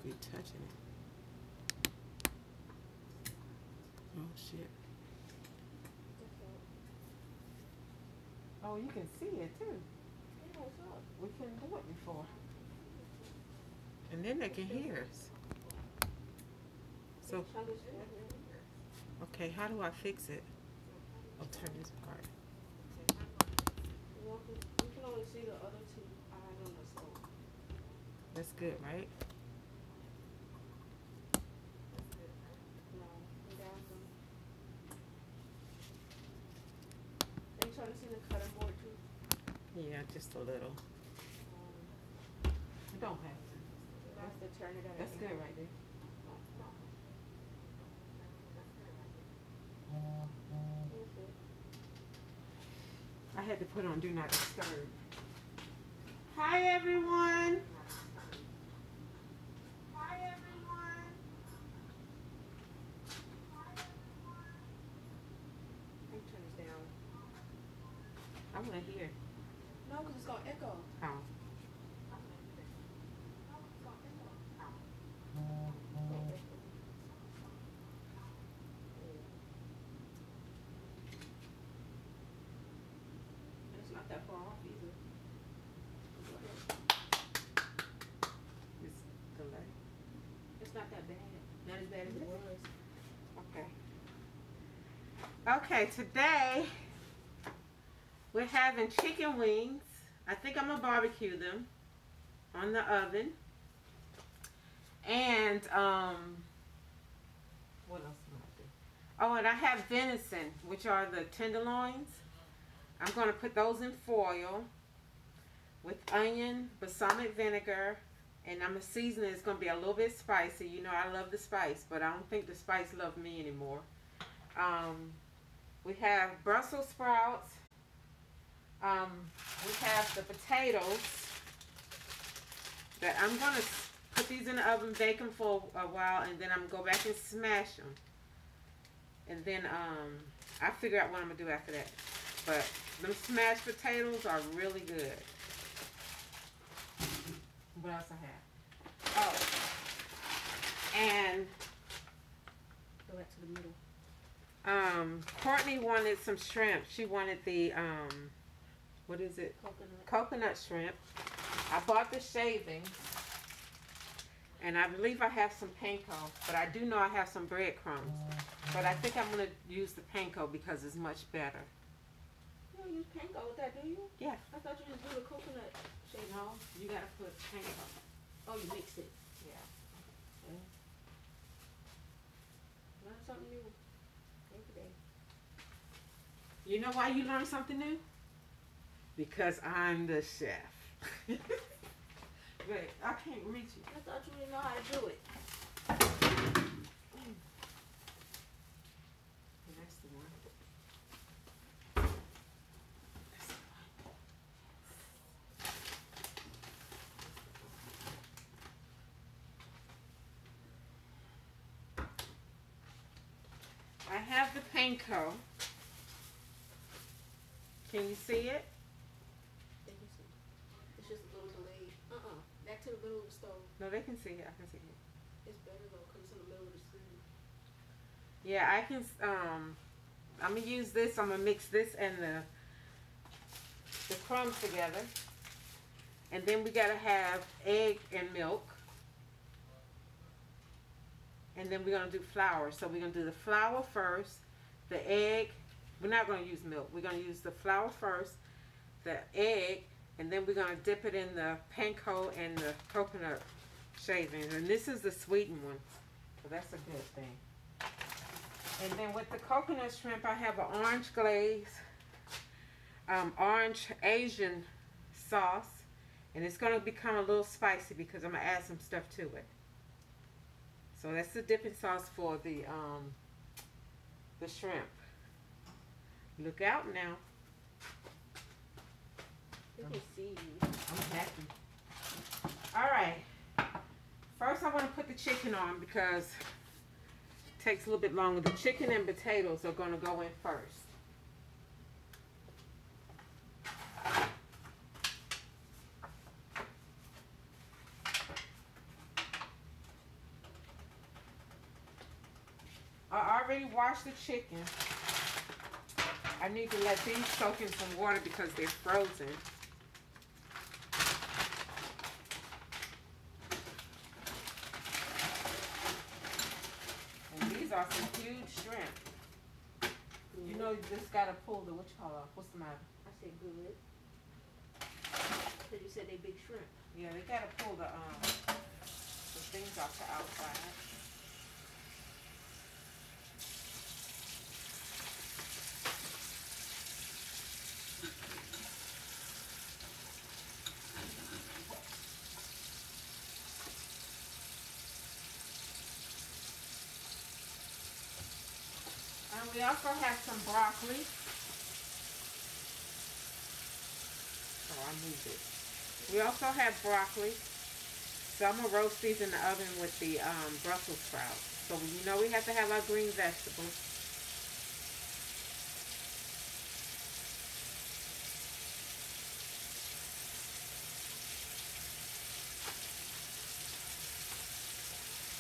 be touching it. Oh shit. Oh, you can see it too. Yeah, what's up? We couldn't do it before. And then they can hear us. So, okay, how do I fix it? I'll turn this part. You can only see the other two eyes on the stove. That's good, right? No, down them. Are you trying to see the cutting board too? Yeah, just a little. You don't have to. That's the turn it. That's good right there. I had to put on Do Not Disturb. Hi, everyone. Hi, everyone. Let me turn this down. I want to hear. No, because it's going to echo. Oh. It's not that far off either. It's delay. It's not that bad. Not as bad as it was. Okay. Okay, today we're having chicken wings. I think I'm gonna barbecue them on the oven. And what else am I doing? Oh, and I have venison, which are the tenderloins. I'm gonna put those in foil with onion, balsamic vinegar, and I'm gonna season it. It's gonna be a little bit spicy. You know I love the spice, but I don't think the spice loves me anymore. We have Brussels sprouts. We have the potatoes that I'm gonna put these in the oven, bake them for a while, and then I'm gonna go back and smash them. And then I figure out what I'm gonna do after that. But them smashed potatoes are really good. What else I have? Oh, and Go back to the middle. Courtney wanted some shrimp. She wanted the what is it? Coconut shrimp. I bought the shavings, and I believe I have some panko, but I do know I have some breadcrumbs. But I think I'm gonna use the panko because it's much better. You don't use panko with that, do you? Yeah. I thought you just do the coconut shake. No, you gotta put panko. Oh, you mix it. Yeah. Okay. Learn something new every day. You know why you learn something new? Because I'm the chef. Wait, I can't reach it. I thought you didn't know how to do it. That's the one. I have the panko. Can you see it? They can see. It's just a little delayed. Back to the middle of the stove. No, they can see it. I can see it. It's better though, because it's in the middle of the screen. Yeah, I can. I'm gonna use this. I'm gonna mix this and the crumbs together, and then we gotta have egg and milk, and then we're gonna do flour. So we're gonna do the flour first, the egg. We're not gonna use milk. We're gonna use the flour first, the egg, and then we're gonna dip it in the panko and the coconut shavings. And this is the sweetened one, so that's a good thing. And then with the coconut shrimp, I have an orange glaze, orange Asian sauce, and it's gonna become a little spicy because I'm gonna add some stuff to it. So that's the dipping sauce for the shrimp. Look out now. They can see you. I'm happy. All right. First, I want to put the chicken on because it takes a little bit longer. The chicken and potatoes are going to go in first. wash the chicken, I need to let these soak in some water because they're frozen. And these are some huge shrimp. You know, you just gotta pull the, what you call it? What's the matter? I said good. So you said they big shrimp. Yeah, they gotta pull the things off the outside. And we also have some broccoli. Oh, I moved it. We also have broccoli. So I'm going to roast these in the oven with the Brussels sprouts. So you know we have to have our green vegetables.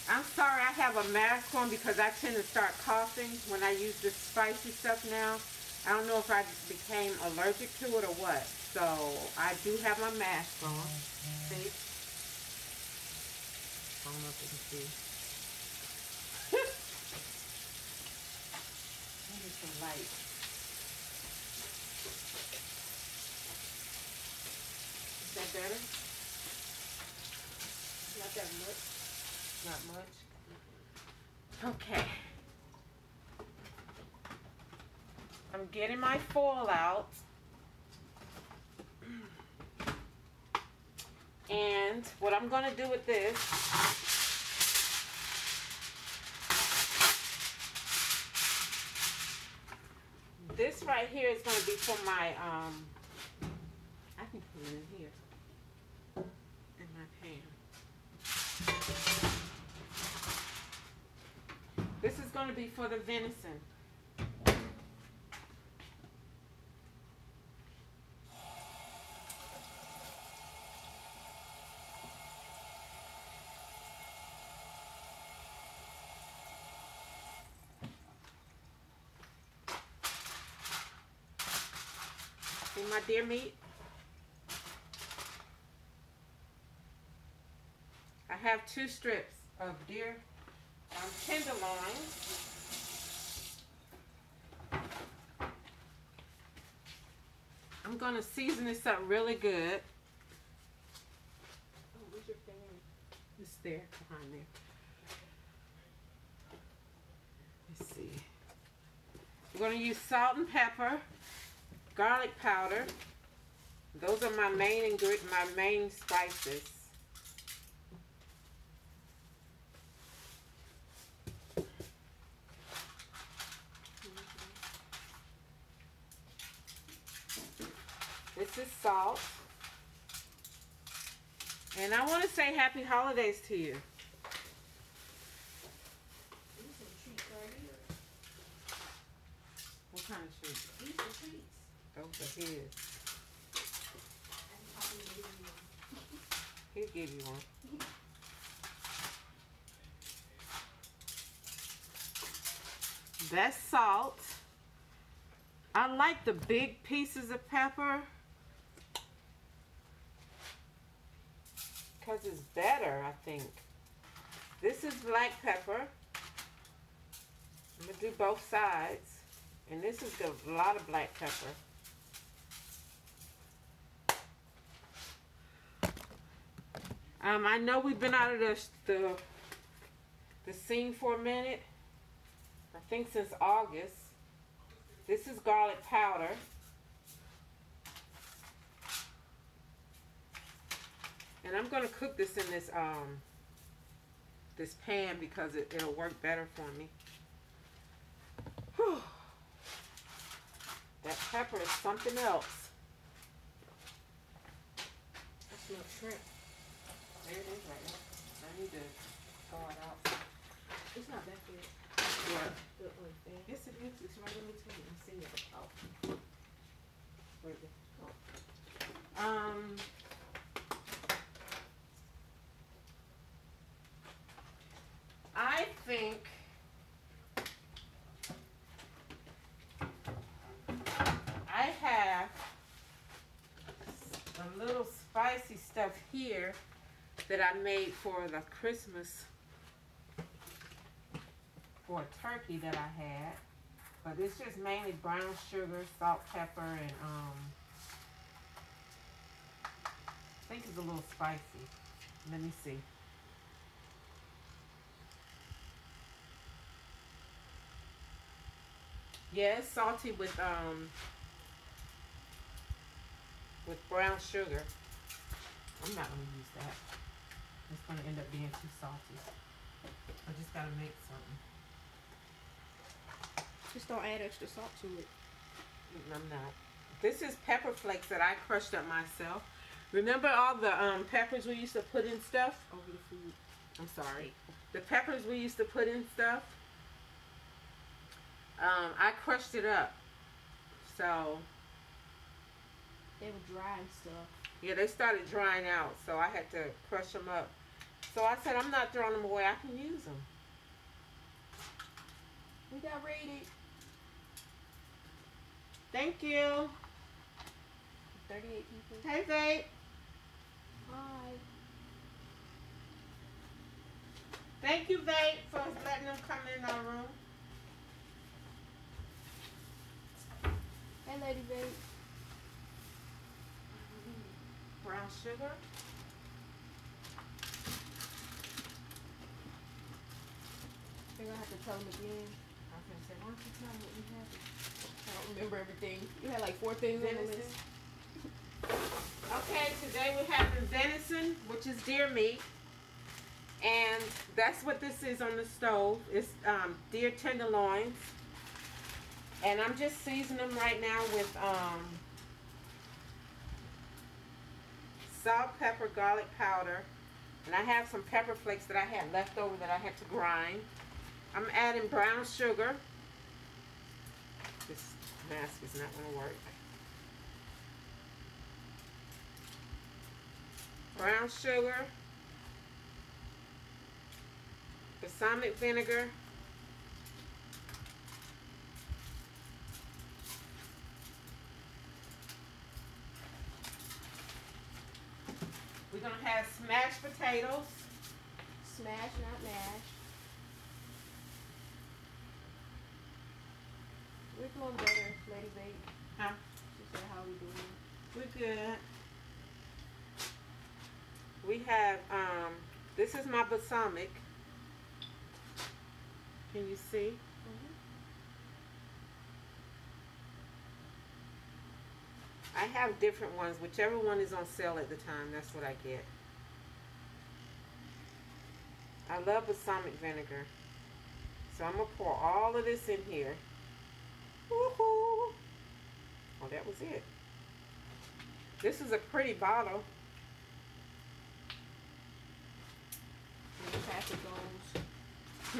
I'm sorry I have a mask on because I tend to start coughing when I use this spicy stuff now. I don't know if I just became allergic to it or what. So I do have my mask on. See? I don't know if you can see. Maybe some light. Is that better? Not that much. Not much. Okay. I'm getting my foil out. And what I'm going to do with this, this right here is going to be for my, I can put it in here, in my pan. This is going to be for the venison. See my deer meat? I have 2 strips of deer tenderloin. I'm going to season this up really good. Oh, where's your fan? It's there, behind there. Let's see. We're going to use salt and pepper, garlic powder. Those are my main spices. This is salt. And I want to say happy holidays to you. These are treats right here. What kind of treats? These are treats. Those are his. I'm talking to you. He'll give you one. That's salt. I like the big pieces of pepper because it's better, I think. This is black pepper. I'm going to do both sides. And this is a lot of black pepper. I know we've been out of the scene for a minute. I think since August. This is garlic powder. And I'm going to cook this in this pan because it'll work better for me. Whew. That pepper is something else. I smell shrimp. There it is right now. I need to thaw it out. It's not that good. What? The fan. Yes, it is. It's right in between. I'm seeing it. Oh. Where is it? Oh. I think spicy stuff here that I made for the Christmas for a turkey that I had. But it's just mainly brown sugar, salt, pepper, and I think it's a little spicy. Let me see. Yeah, it's salty with brown sugar. I'm not gonna use that. It's gonna end up being too salty. I just gotta make something. Just don't add extra salt to it. I'm not. This is pepper flakes that I crushed up myself. Remember all the peppers we used to put in stuff? Over the food. I'm sorry. The peppers we used to put in stuff. I crushed it up. So They were dry and stuff. yeah, they started drying out, so I had to crush them up. So I said, I'm not throwing them away. I can use them. We got rated. Thank you. 38 people. Hey, babe. Hi. Thank you, babe, for letting them come in our room. Hey, Lady Babe. Brown sugar. They're gonna have to tell them again. I was gonna say, why don't you tell me what we have? I don't remember everything. You had like 4 things on the Venison. list. Okay, today we're having venison, which is deer meat. And that's what this is on the stove. It's deer tenderloins. And I'm just seasoning them right now with salt, pepper, garlic powder. And I have some pepper flakes that I had left over that I had to grind. I'm adding brown sugar. This mask is not going to work. Brown sugar, balsamic vinegar, we're going to have smashed potatoes, Smash, not mash. We're doing better, Lady Babe. huh? She said, how we doing? We're good. We have, this is my balsamic. Can you see? I have different ones. Whichever one is on sale at the time, that's what I get. I love balsamic vinegar. So I'm going to pour all of this in here. Woohoo! Oh, that was it. This is a pretty bottle. In the trash it goes. I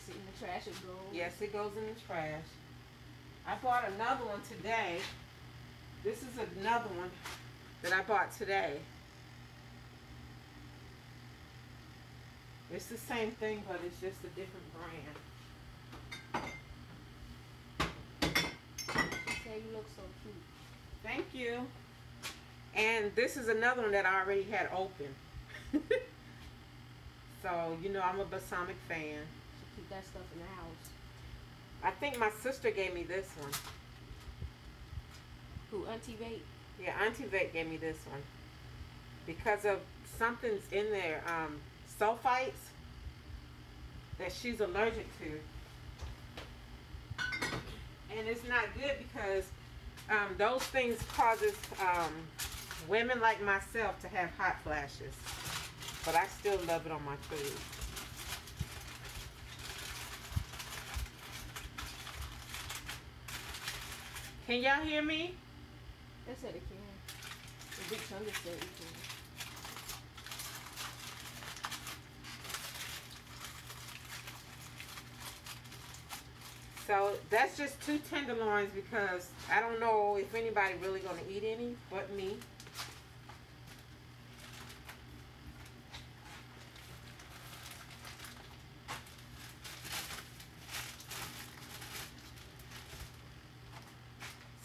see in the trash it goes. Yes, it goes in the trash. I bought another one today. This is another one that I bought today. It's the same thing, but it's just a different brand. She said you look so cute. Thank you. And this is another one that I already had open. So, you know, I'm a balsamic fan. She keep that stuff in the house. I think my sister gave me this one. Who, Auntie Babe? Yeah, Auntie Vet gave me this one. Because of something's in there, sulfites, that she's allergic to. And it's not good because those things causes women like myself to have hot flashes. But I still love it on my food. Can y'all hear me? They said it can. The Big Thunder said it can. So that's just 2 tenderloins because I don't know if anybody really gonna eat any but me.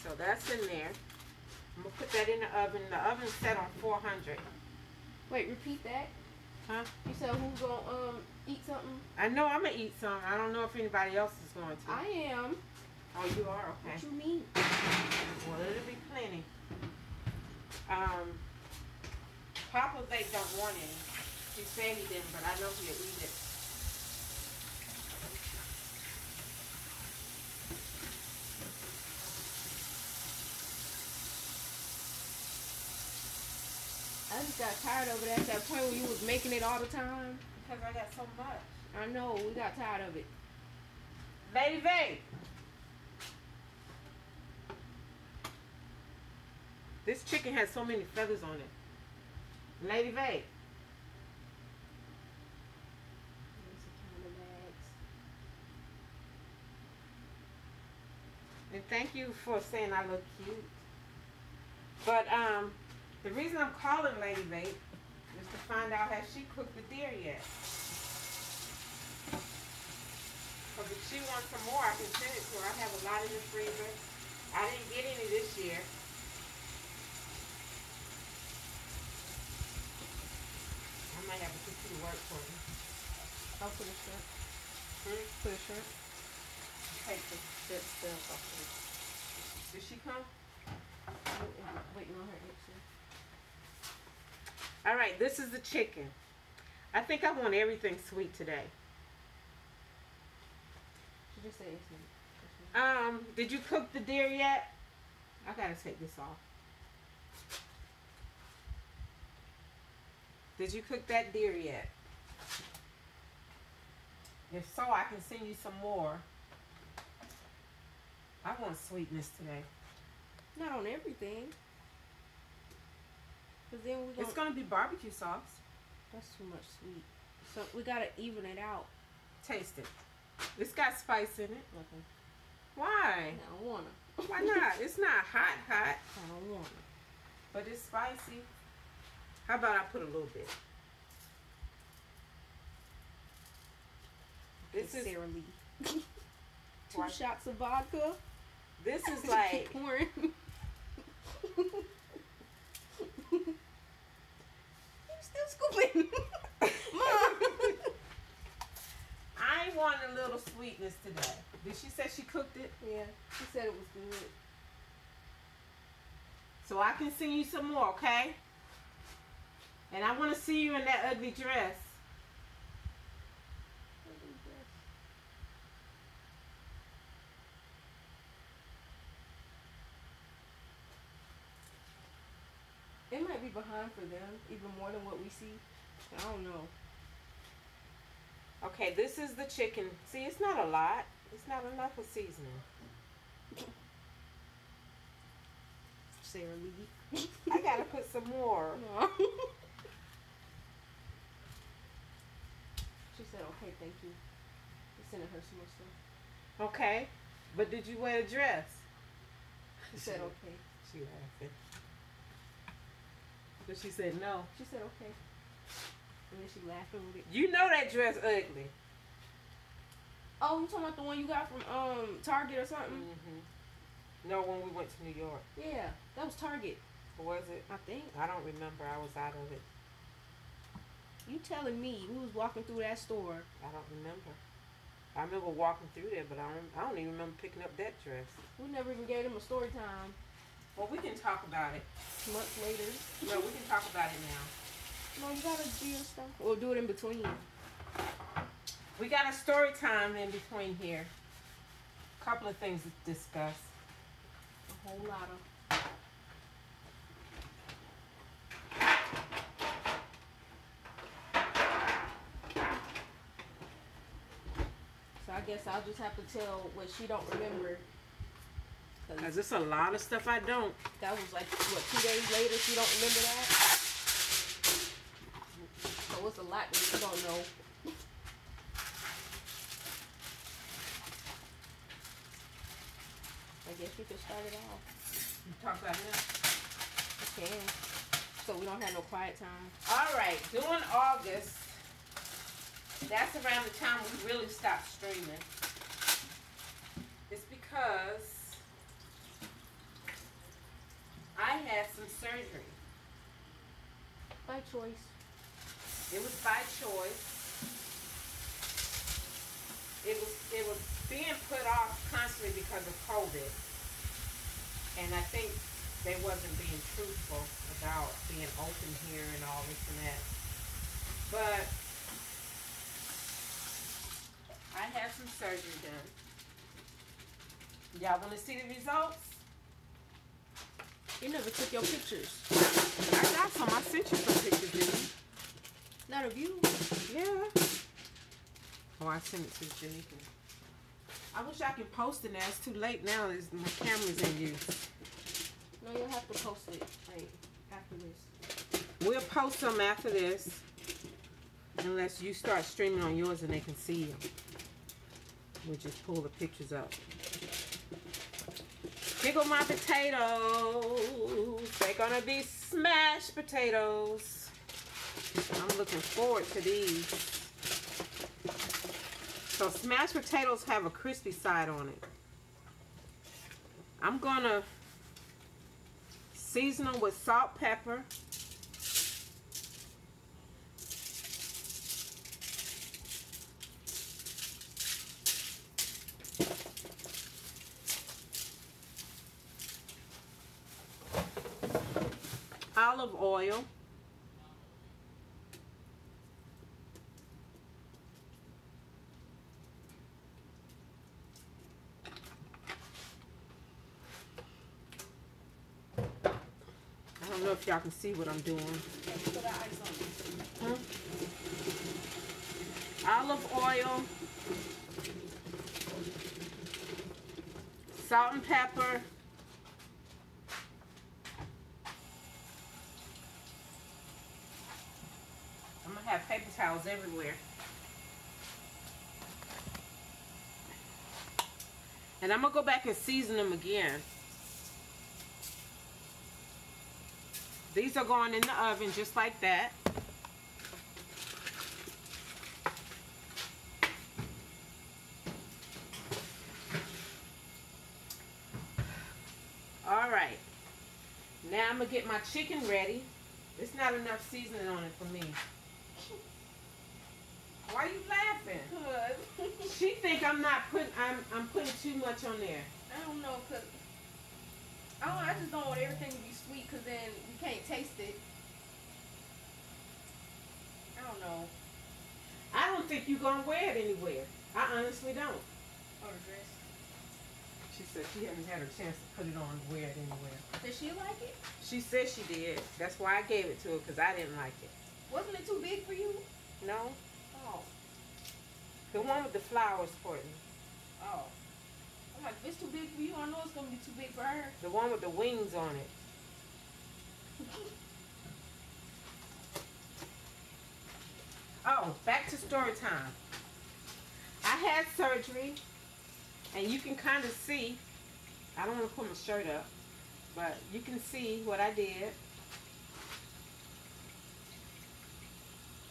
So that's in there. I'm gonna put that in the oven. The oven's set on 400. Wait, repeat that. Huh? You said who's gonna eat something? I know I'm gonna eat some. I don't know if anybody else is going to. I am. Oh, you are? Okay. What you mean? Well, it'll be plenty. Papa they don't want any. He said he didn't, but I know he'll eat it. I just got tired of it at that point when you was making it all the time. Because I got so much. I know, we got tired of it. Lady V. This chicken has so many feathers on it. Lady V. And thank you for saying I look cute. But the reason I'm calling Lady V is to find out has she cooked the deer yet. Because if she wants some more, I can send it to her. I have a lot in the freezer. I didn't get any this year. I might have to put you to work for me. Oh, for the shrimp. For the shrimp. Take the stuff off of it. Did she come? Waiting on her answer. All right, this is the chicken. I think I want everything sweet today. She just said it's sweet. Did you cook the deer yet? I gotta take this off. Did you cook that deer yet? If so, I can send you some more. I want sweetness today. Not on everything. Cause then we're It's gonna be barbecue sauce. That's too much sweet. So we gotta even it out. Taste it. It's got spice in it. Okay. Why? I don't wanna. Why not? It's not hot. I don't wanna. But it's spicy. How about I put a little bit? This is Sarah Lee. Two Why? shots of vodka. This is like Keep pouring. You still scooping, Mom. I want a little sweetness today. Did she say she cooked it? Yeah, she said it was good. So I can send you some more, okay? And I want to see you in that ugly dress. It might be behind for them, even more than what we see. I don't know. Okay, this is the chicken. See, it's not a lot. It's not enough of seasoning. Sarah Lee. I gotta put some more. She said, okay, thank you. We're sending her some more stuff. Okay, but did you wear a dress? She said, okay. She laughing. But she said no. She said, okay. And then she laughing with it. You know that dress ugly. Oh, you talking about the one you got from Target or something? Mm-hmm. No, when we went to New York. Yeah, that was Target. Was it? I think. I don't remember. I was out of it. You telling me we was walking through that store? I don't remember. I remember walking through there, but I don't even remember picking up that dress. We never even gave them a story time. Well, we can talk about it. Months later. No, we can talk about it now. No, you gotta do your stuff. Or do it in between. We got a story time in between here. A couple of things to discuss. A whole lot of. So I guess I'll just have to tell what she don't remember. Cause it's a lot of stuff I don't. That was like, what, 2 days later she don't remember that? So it's a lot that you don't know. I guess we could start it off. You talk about it now. We can. So we don't have no quiet time. All right, during August, that's around the time we really stopped streaming. It's because I surgery. By choice. It was by choice. It was being put off constantly because of COVID. And I think they wasn't being truthful about being open here and all this and that. But I had some surgery done. Y'all want to see the results? You never took your pictures. I got some. I sent you some pictures, didn't you? Not of you. Yeah. Oh, I sent it to Janika. I wish I could post it now. It's too late now. My camera's in use. No, you'll have to post it like after this. We'll post them after this. Unless you start streaming on yours and they can see them. We'll just pull the pictures up. Pickle my potatoes. They're gonna be smashed potatoes. I'm looking forward to these. So smashed potatoes have a crispy side on it. I'm gonna season them with salt, pepper. Olive oil. I don't know if y'all can see what I'm doing. Huh? Olive oil, salt and pepper, I'm gonna have paper towels everywhere. And I'm gonna go back and season them again. These are going in the oven just like that. All right. Now I'm gonna get my chicken ready. There's not enough seasoning on it for me. Why are you laughing? Cause She think I'm not putting. I'm putting too much on there. I don't know, cause I just don't want everything to be sweet, cause then you can't taste it. I don't know. I don't think you're gonna wear it anywhere. I honestly don't. Oh, the dress. She said she hasn't had a chance to put it on and wear it anywhere. Does she like it? She said she did. That's why I gave it to her, because I didn't like it. Wasn't it too big for you? No? Oh. The one with the flowers, Courtney. Oh. I'm like, if it's too big for you, I know it's gonna be too big for her. The one with the wings on it. Oh, back to story time. I had surgery, and you can kind of see. I don't want to put my shirt up, but you can see what I did.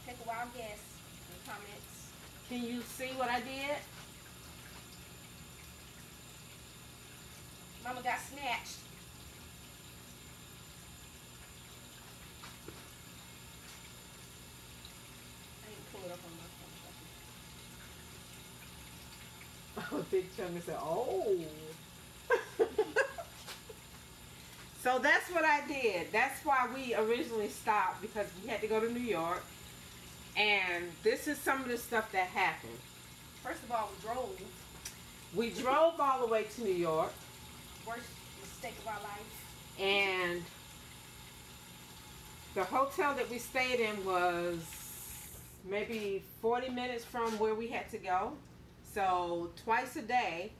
Take a wild guess in the comments. Can you see what I did? Mama got snatched. I need to pull it up on my phone. Oh, Big Chunky said, oh. So that's what I did. That's why we originally stopped, because we had to go to New York. And this is some of the stuff that happened. First of all, we drove. We drove all the way to New York. Worst mistake of our life. And the hotel that we stayed in was maybe 40 minutes from where we had to go. So twice a day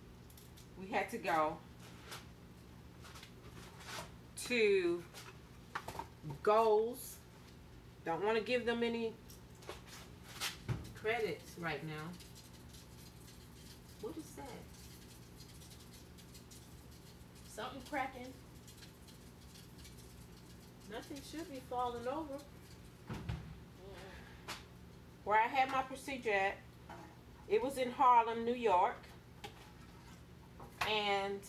we had to go to goals. Don't want to give them any credits right now. What is that? Something cracking. Nothing should be falling over. Where I had my procedure at, it was in Harlem, New York. And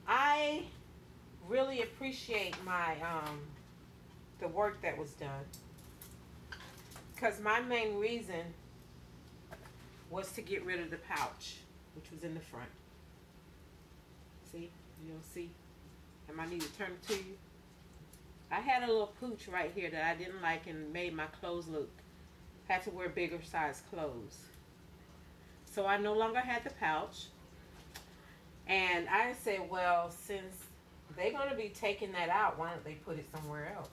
I really appreciate my the work that was done, because my main reason was to get rid of the pouch, which was in the front. See? You don't see? I need to turn it to you. I had a little pooch right here that I didn't like and made my clothes look. Had to wear bigger size clothes. So I no longer had the pouch. And I said, well, since they're going to be taking that out, why don't they put it somewhere else?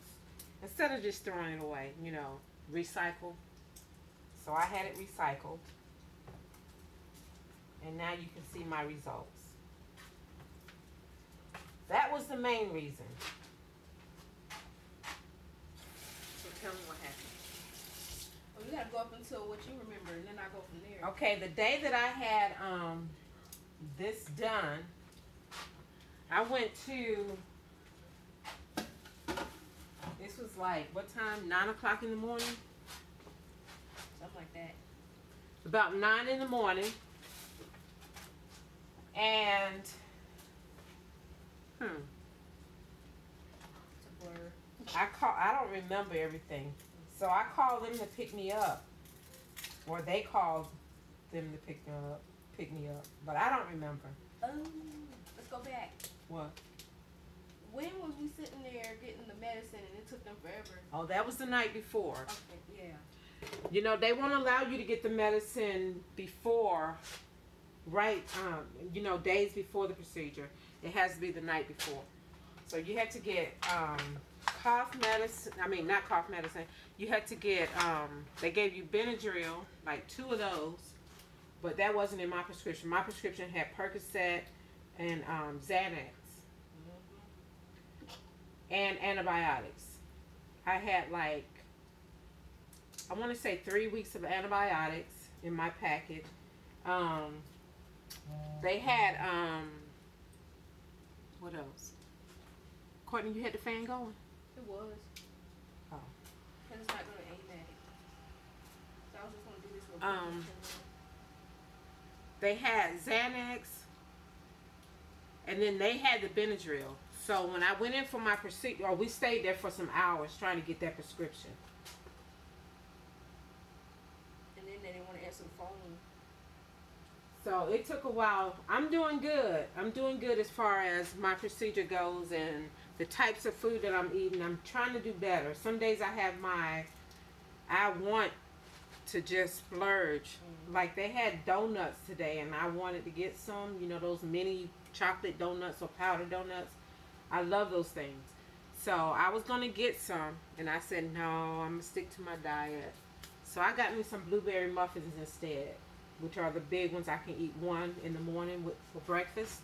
Instead of just throwing it away, you know, recycle. So I had it recycled. And now you can see my results. That was the main reason. So tell me what happened. Well, you gotta go up until what you remember, and then I go from there. Okay, the day that I had this done, I went to, this was like, what time? 9 o'clock in the morning? Something like that. About 9 in the morning. And, It's a blur. I don't remember everything. So I called them to pick me up. Or they called them to pick me up. But I don't remember. Let's go back. What? When was we sitting there getting the medicine and it took them forever? Oh, that was the night before. Okay, yeah. You know, they won't allow you to get the medicine before, right, you know, days before the procedure. It has to be the night before. So you had to get cough medicine, not cough medicine. You had to get, they gave you Benadryl, like 2 of those, but that wasn't in my prescription. My prescription had Percocet and Xanax and antibiotics. I had like, I want to say 3 weeks of antibiotics in my package. They had, what else? Courtney, you had the fan going? It was. Oh. Because it's not going to aim at it. So I was just going to do this real quick. They had Xanax, and then they had the Benadryl. So when I went in for my procedure, or we stayed there for some hours trying to get that prescription. And then they didn't want to answer the phone. So it took a while. I'm doing good. I'm doing good as far as my procedure goes and the types of food that I'm eating. I'm trying to do better. Some days I want to just splurge. Like they had donuts today and I wanted to get some, you know, those mini chocolate donuts or powdered donuts. I love those things. So I was going to get some and I said, no, I'm going to stick to my diet. So I got me some blueberry muffins instead, which are the big ones. I can eat one in the morning for breakfast.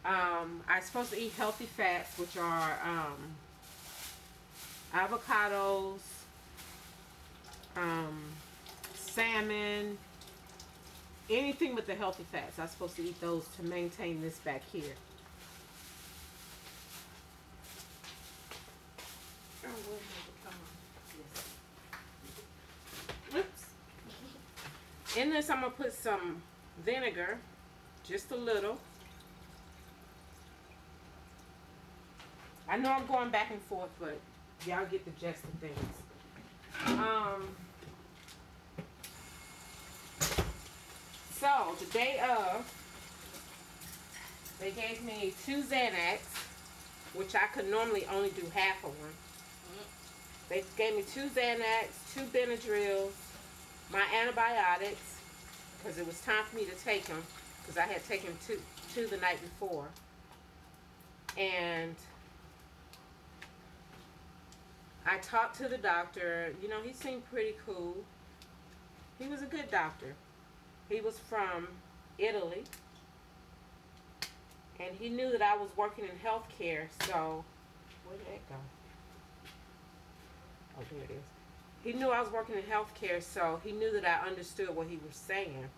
I'm supposed to eat healthy fats, which are avocados, salmon, anything with the healthy fats. I'm supposed to eat those to maintain this back here. Oops. In this, I'm going to put some vinegar, just a little. I know I'm going back and forth, but y'all get the gist of things. So, the day of, they gave me 2 Xanax, which I could normally only do half of them. They gave me 2 Xanax, 2 Benadryls, my antibiotics, because it was time for me to take them, because I had taken two the night before. And I talked to the doctor. You know, he seemed pretty cool. He was a good doctor. He was from Italy. And he knew that I was working in healthcare, so where did that go? Oh, there it is. He knew I was working in healthcare, so he knew that I understood what he was saying.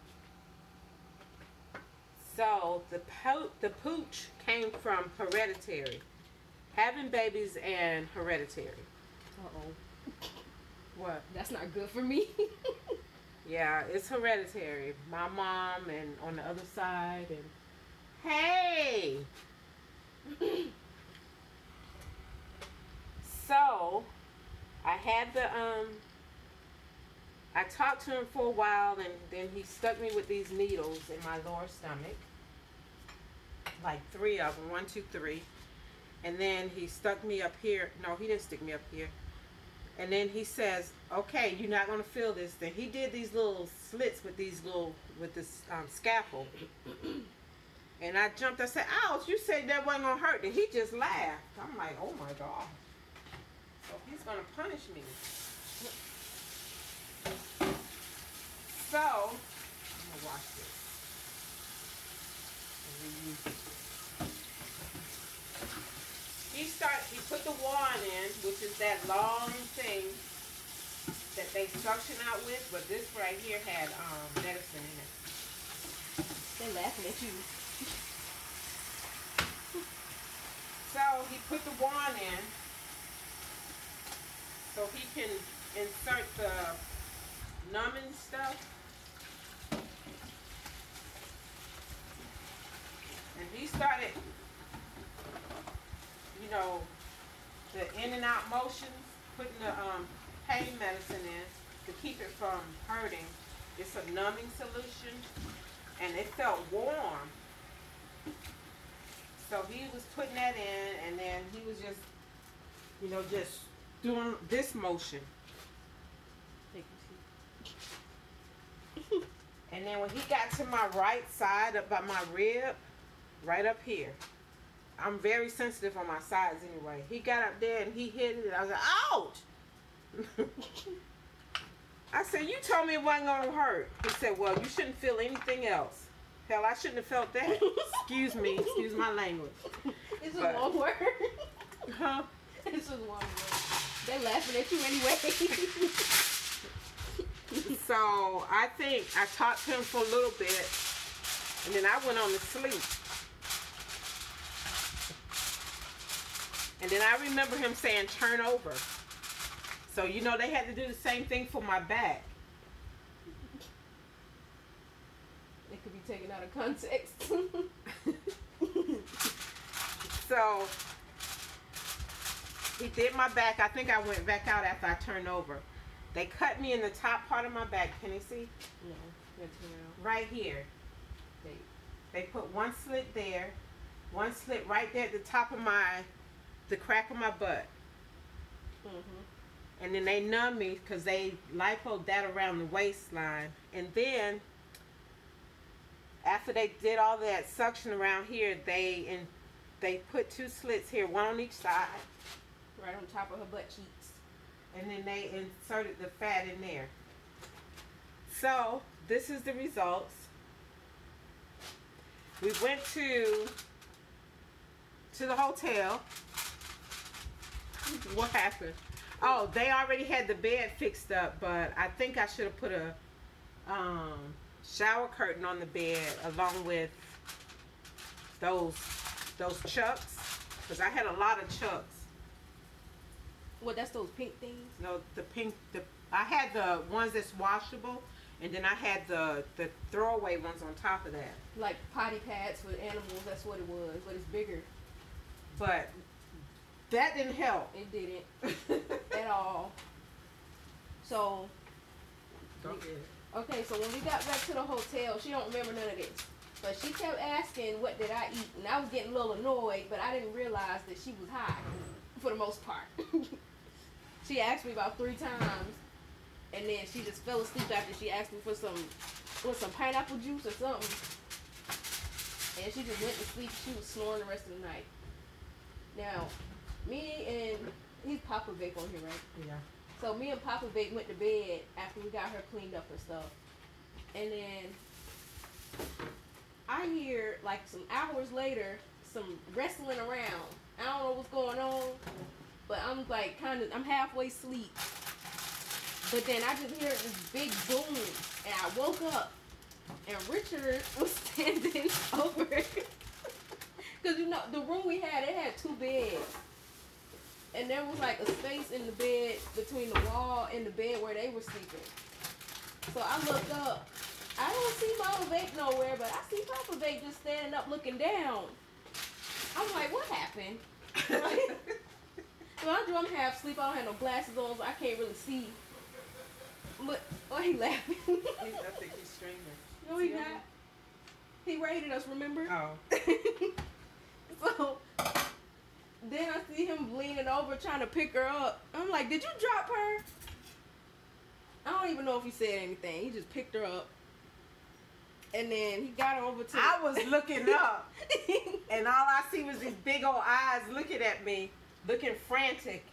So the pooch came from hereditary. Having babies and hereditary. Uh-oh. What? That's not good for me. Yeah, it's hereditary. My mom and on the other side and hey! So I had the I talked to him for a while, and then he stuck me with these needles in my lower stomach, like 3 of them, 1, 2, 3. And then he stuck me up here. No, he didn't stick me up here. And then he says, "Okay, you're not gonna feel this." Then he did these little slits with this scalpel, and I jumped. I said, "Ouch! You said that wasn't gonna hurt." And he just laughed. I'm like, "Oh my God!" So he's gonna punish me. So I'm gonna wash this. He put the wand in, which is that long thing that they suction out with, but this right here had medicine in it. They're laughing at you. So he put the wand in so he can insert the numbing stuff. And he started, you know, the in and out motions, putting the pain medicine in to keep it from hurting. It's a numbing solution, and it felt warm. So he was putting that in, and then he was just, you know, just doing this motion. And then when he got to my right side, up by my rib, right up here. I'm very sensitive on my sides anyway. He got up there and he hit it. I was like, ouch! I said, you told me it wasn't going to hurt. He said, well, you shouldn't feel anything else. Hell, I shouldn't have felt that. Excuse me. Excuse my language. It's a long word. Huh? It's a long word. They're laughing at you anyway. So I think I talked to him for a little bit, and then I went on to sleep. And then I remember him saying, turn over. So, you know, they had to do the same thing for my back. It could be taken out of context. So, he did my back. I think I went back out after I turned over. They cut me in the top part of my back. Can you see? No. Right here. They put one slit there, one slit right there at the top of the crack of my butt. Mm-hmm. And then they numbed me because they lipoed that around the waistline. And then, after they did all that suction around here, they put 2 slits here, one on each side. Right on top of her butt cheeks. And then they inserted the fat in there. So, this is the results. We went to the hotel. What happened? Oh, they already had the bed fixed up, but I think I should have put a shower curtain on the bed along with those chucks, because I had a lot of chucks. What, that's those pink things? No, I had the ones that's washable, and then I had the throwaway ones on top of that. Like potty pads for animals, that's what it was, but it's bigger. But that didn't help. It didn't at all. So, okay, so when we got back to the hotel, she don't remember none of this. But she kept asking, what did I eat? And I was getting a little annoyed, but I didn't realize that she was high, for the most part. She asked me about 3 times, and then she just fell asleep after she asked me for some pineapple juice or something. And she just went to sleep. She was snoring the rest of the night. Now, me and he's Papa Vic on here, right? Yeah. So me and Papa Vic went to bed after we got her cleaned up and stuff. And then I hear, like, some hours later, some wrestling around. I don't know what's going on, but I'm like I'm halfway asleep. But then I just hear this big boom, and I woke up, and Richard was standing over it. Because, you know, the room we had, it had 2 beds. And there was like a space in the bed between the wall and the bed where they were sleeping. So I looked up. I don't see Mama Vic nowhere, but I see Papa Vic just standing up looking down. I'm like, what happened? So I'm half asleep. I don't have no glasses on, so I can't really see. But why he laughing? I think he's streaming. No, he's not. He rated us, remember? Oh. So then I see him leaning over trying to pick her up. I'm like, did you drop her? I don't even know if he said anything. He just picked her up. And then he got over to... I was looking up. And all I see was these big old eyes looking at me. Looking frantic.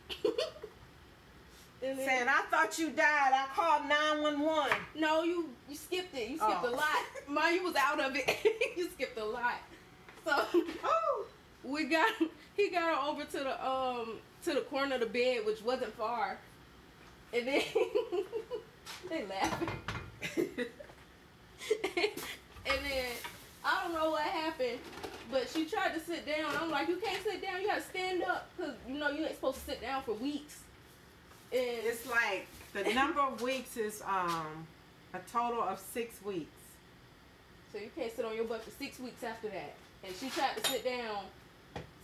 Then, saying, I thought you died. I called 911. No, you skipped it. You skipped a lot. Mine, you was out of it. You skipped a lot. So he got her over to the corner of the bed, which wasn't far. And then they laughing. And then I don't know what happened, but she tried to sit down. I'm like, you can't sit down. You gotta stand up, because you know you ain't supposed to sit down for weeks. And it's like the number of weeks is a total of 6 weeks. So you can't sit on your butt for 6 weeks after that. And she tried to sit down.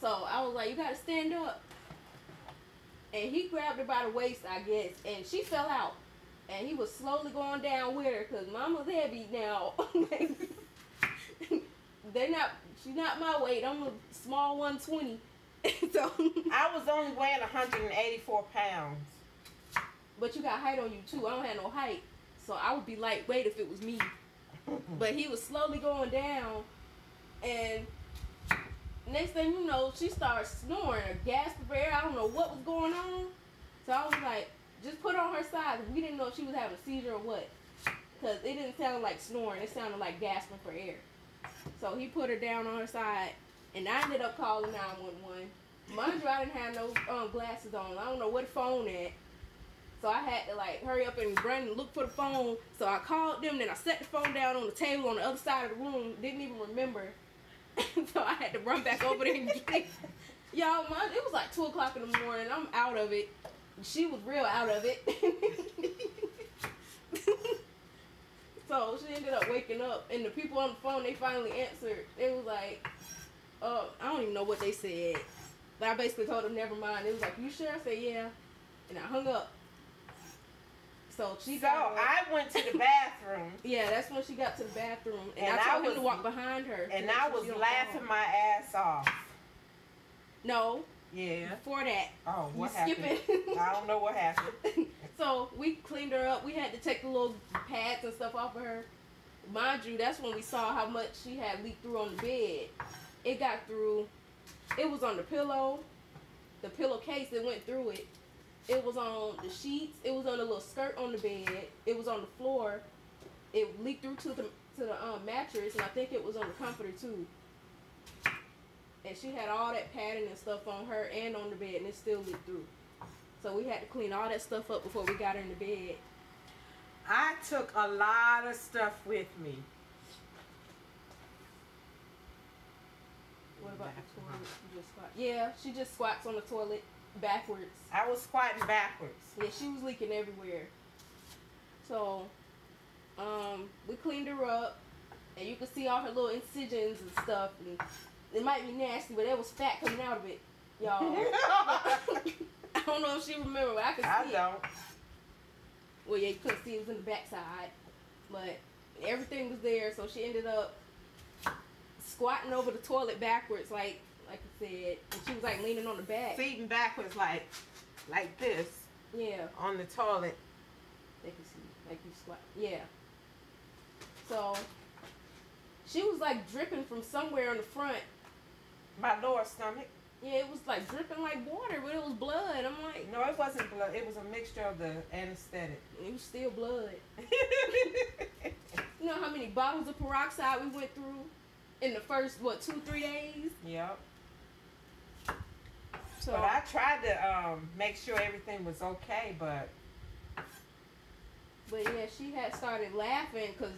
So I was like, you gotta stand up. And he grabbed her by the waist, I guess, and she fell out. And he was slowly going down with her, because Mama's heavy now. She's not my weight. I'm a small 120. So I was only weighing 184 pounds. But you got height on you too. I don't have no height. So I would be lightweight if it was me. But he was slowly going down. And next thing you know, she started snoring or gasping for air. I don't know what was going on. So I was like, just put her on her side. We didn't know if she was having a seizure or what. Because it didn't sound like snoring. It sounded like gasping for air. So he put her down on her side. And I ended up calling 911. Mind you, I didn't have no glasses on. I don't know where the phone at. So I had to like hurry up and run and look for the phone. So I called them, then I set the phone down on the table on the other side of the room. Didn't even remember. So I had to run back over there and get it. Y'all, it was like 2 o'clock in the morning. I'm out of it. She was real out of it. So she ended up waking up, and the people on the phone, they finally answered. They was like, I don't even know what they said. But I basically told them, never mind. It was like, you sure? I said, yeah. And I hung up. So I went to the bathroom. Yeah, that's when she got to the bathroom. And I told him to walk behind her. And I was laughing my ass off. No. Yeah. Before that. Oh, what happened? I don't know what happened. So we cleaned her up. We had to take the little pads and stuff off of her. Mind you, that's when we saw how much she had leaked through on the bed. It got through. It was on the pillow. The pillowcase that went through it. It was on the sheets. It was on the little skirt on the bed. It was on the floor. It leaked through to the mattress, and I think it was on the comforter too. And she had all that padding and stuff on her and on the bed, and it still leaked through. So we had to clean all that stuff up before we got her in the bed. I took a lot of stuff with me. What about the toilet? You just squat? Yeah, she just squats on the toilet backwards. I was squatting backwards. Yeah, she was leaking everywhere. So, we cleaned her up, and you could see all her little incisions and stuff. And it might be nasty, but there was fat coming out of it, y'all. I don't know if she remember, but I could see it. I don't. Well, yeah, you couldn't see it was in the backside, but everything was there. So she ended up squatting over the toilet backwards, like I said, and she was like leaning on the back. Seating backwards like this. Yeah. On the toilet. They can see, like you squat. Yeah. So she was like dripping from somewhere in the front. My lower stomach. Yeah, it was like dripping like water, but it was blood. I'm like, no, it wasn't blood. It was a mixture of the anesthetic. It was still blood. You know how many bottles of peroxide we went through in the first 2-3 days? Yep. So, but I tried to make sure everything was okay, but yeah, she had started laughing because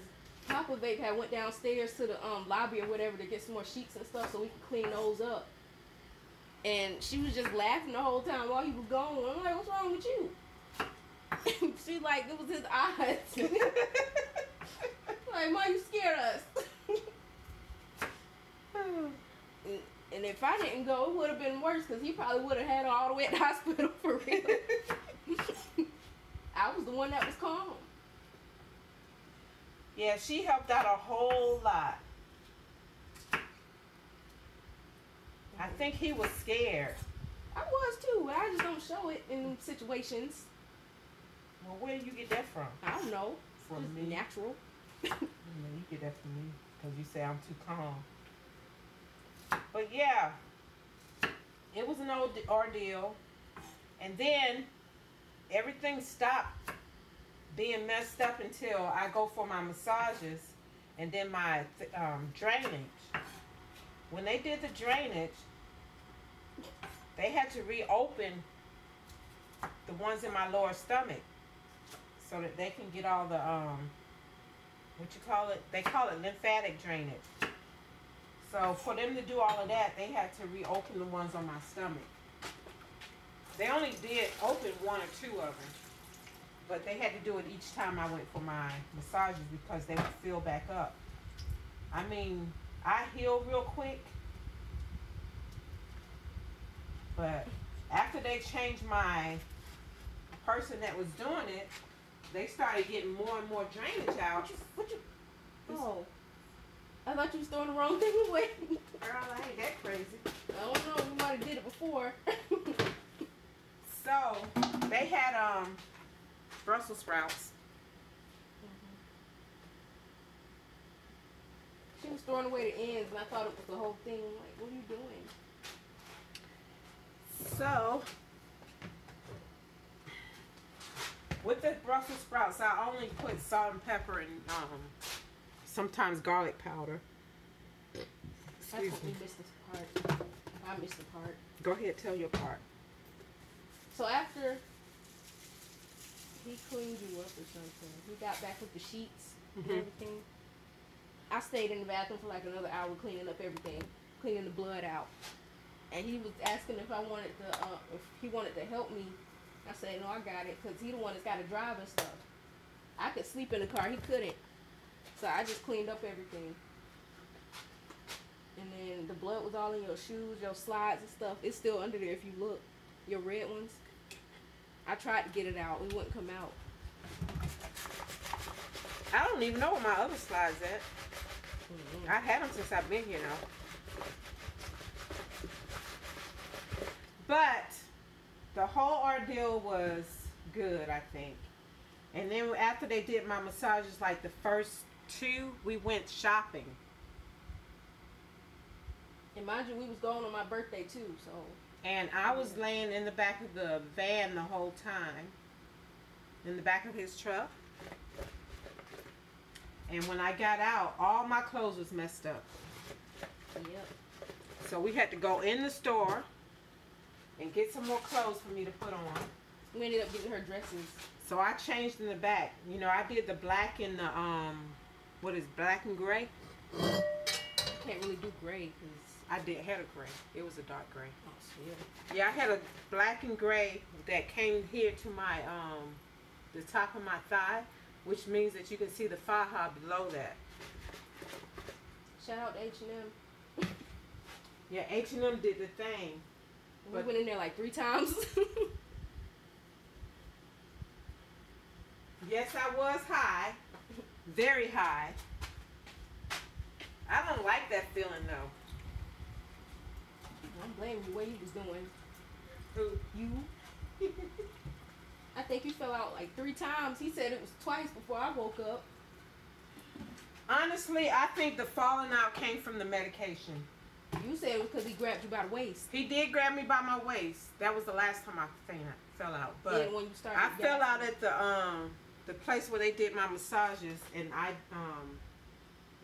Papa Vape had went downstairs to the lobby or whatever to get some more sheets and stuff so we could clean those up. And she was just laughing the whole time while he was gone. I'm like, what's wrong with you? She like, it was his eyes. Like, Mom, you scared us. And And if I didn't go, it would have been worse because he probably would have had her all the way at the hospital for real. I was the one that was calm. Yeah, she helped out a whole lot. I think he was scared. I was too. I just don't show it in situations. Well, where do you get that from? I don't know. From Just me. natural. Yeah, you get that from me because you say I'm too calm. But yeah, it was an ordeal. And then everything stopped being messed up until I go for my massages and then my drainage. When they did the drainage, they had to reopen the ones in my lower stomach so that they can get all the what you call it? They call it lymphatic drainage. So for them to do all of that, they had to reopen the ones on my stomach. They only did open one or two of them, but they had to do it each time I went for my massages because they would fill back up. I mean, I heal real quick, but after they changed my person that was doing it, they started getting more and more drainage out. Oh. I thought you was throwing the wrong thing away. Girl, I ain't that crazy. I don't know. You might have did it before. So, they had Brussels sprouts. She was throwing away the ends, and I thought it was the whole thing. I'm like, what are you doing? So, with the Brussels sprouts, I only put salt and pepper and sometimes garlic powder. Excuse me. Missed this part. I missed the part. Go ahead, tell your part. So after he cleaned you up or something, he got back with the sheets and everything. I stayed in the bathroom for like another hour cleaning up everything, cleaning the blood out. And he was asking if if he wanted to help me. I said, no, I got it, because he the one that's got to drive and stuff. I could sleep in the car, he couldn't. So I just cleaned up everything. And then the blood was all in your shoes, your slides and stuff. It's still under there if you look. Your red ones. I tried to get it out. It wouldn't come out. I don't even know where my other slides at. I had them since I've been here now. But the whole ordeal was good, I think. And then after they did my massages, like the first two, we went shopping. And mind you, we was going on my birthday too, so. And I was laying in the back of the van the whole time. In the back of his truck. And when I got out, all my clothes was messed up. Yep. So we had to go in the store and get some more clothes for me to put on. We ended up getting her dresses. So I changed in the back. You know, I did the black and the, what is black and gray? You can't really do gray because I had a gray. It was a dark gray. Oh, shit. Yeah, I had a black and gray that came here to my, the top of my thigh, which means that you can see the faja below that. Shout out to H&M. Yeah, H&M did the thing. We went in there like 3 times. Yes, I was high. Very high. I don't like that feeling though. I'm blaming you what he was doing. Who? You. I think you fell out like 3 times. He said it was twice before I woke up. Honestly, I think the falling out came from the medication. You said it was because he grabbed you by the waist. He did grab me by my waist. That was the last time I fell out. But yeah, when you started I fell out at the place where they did my massages, and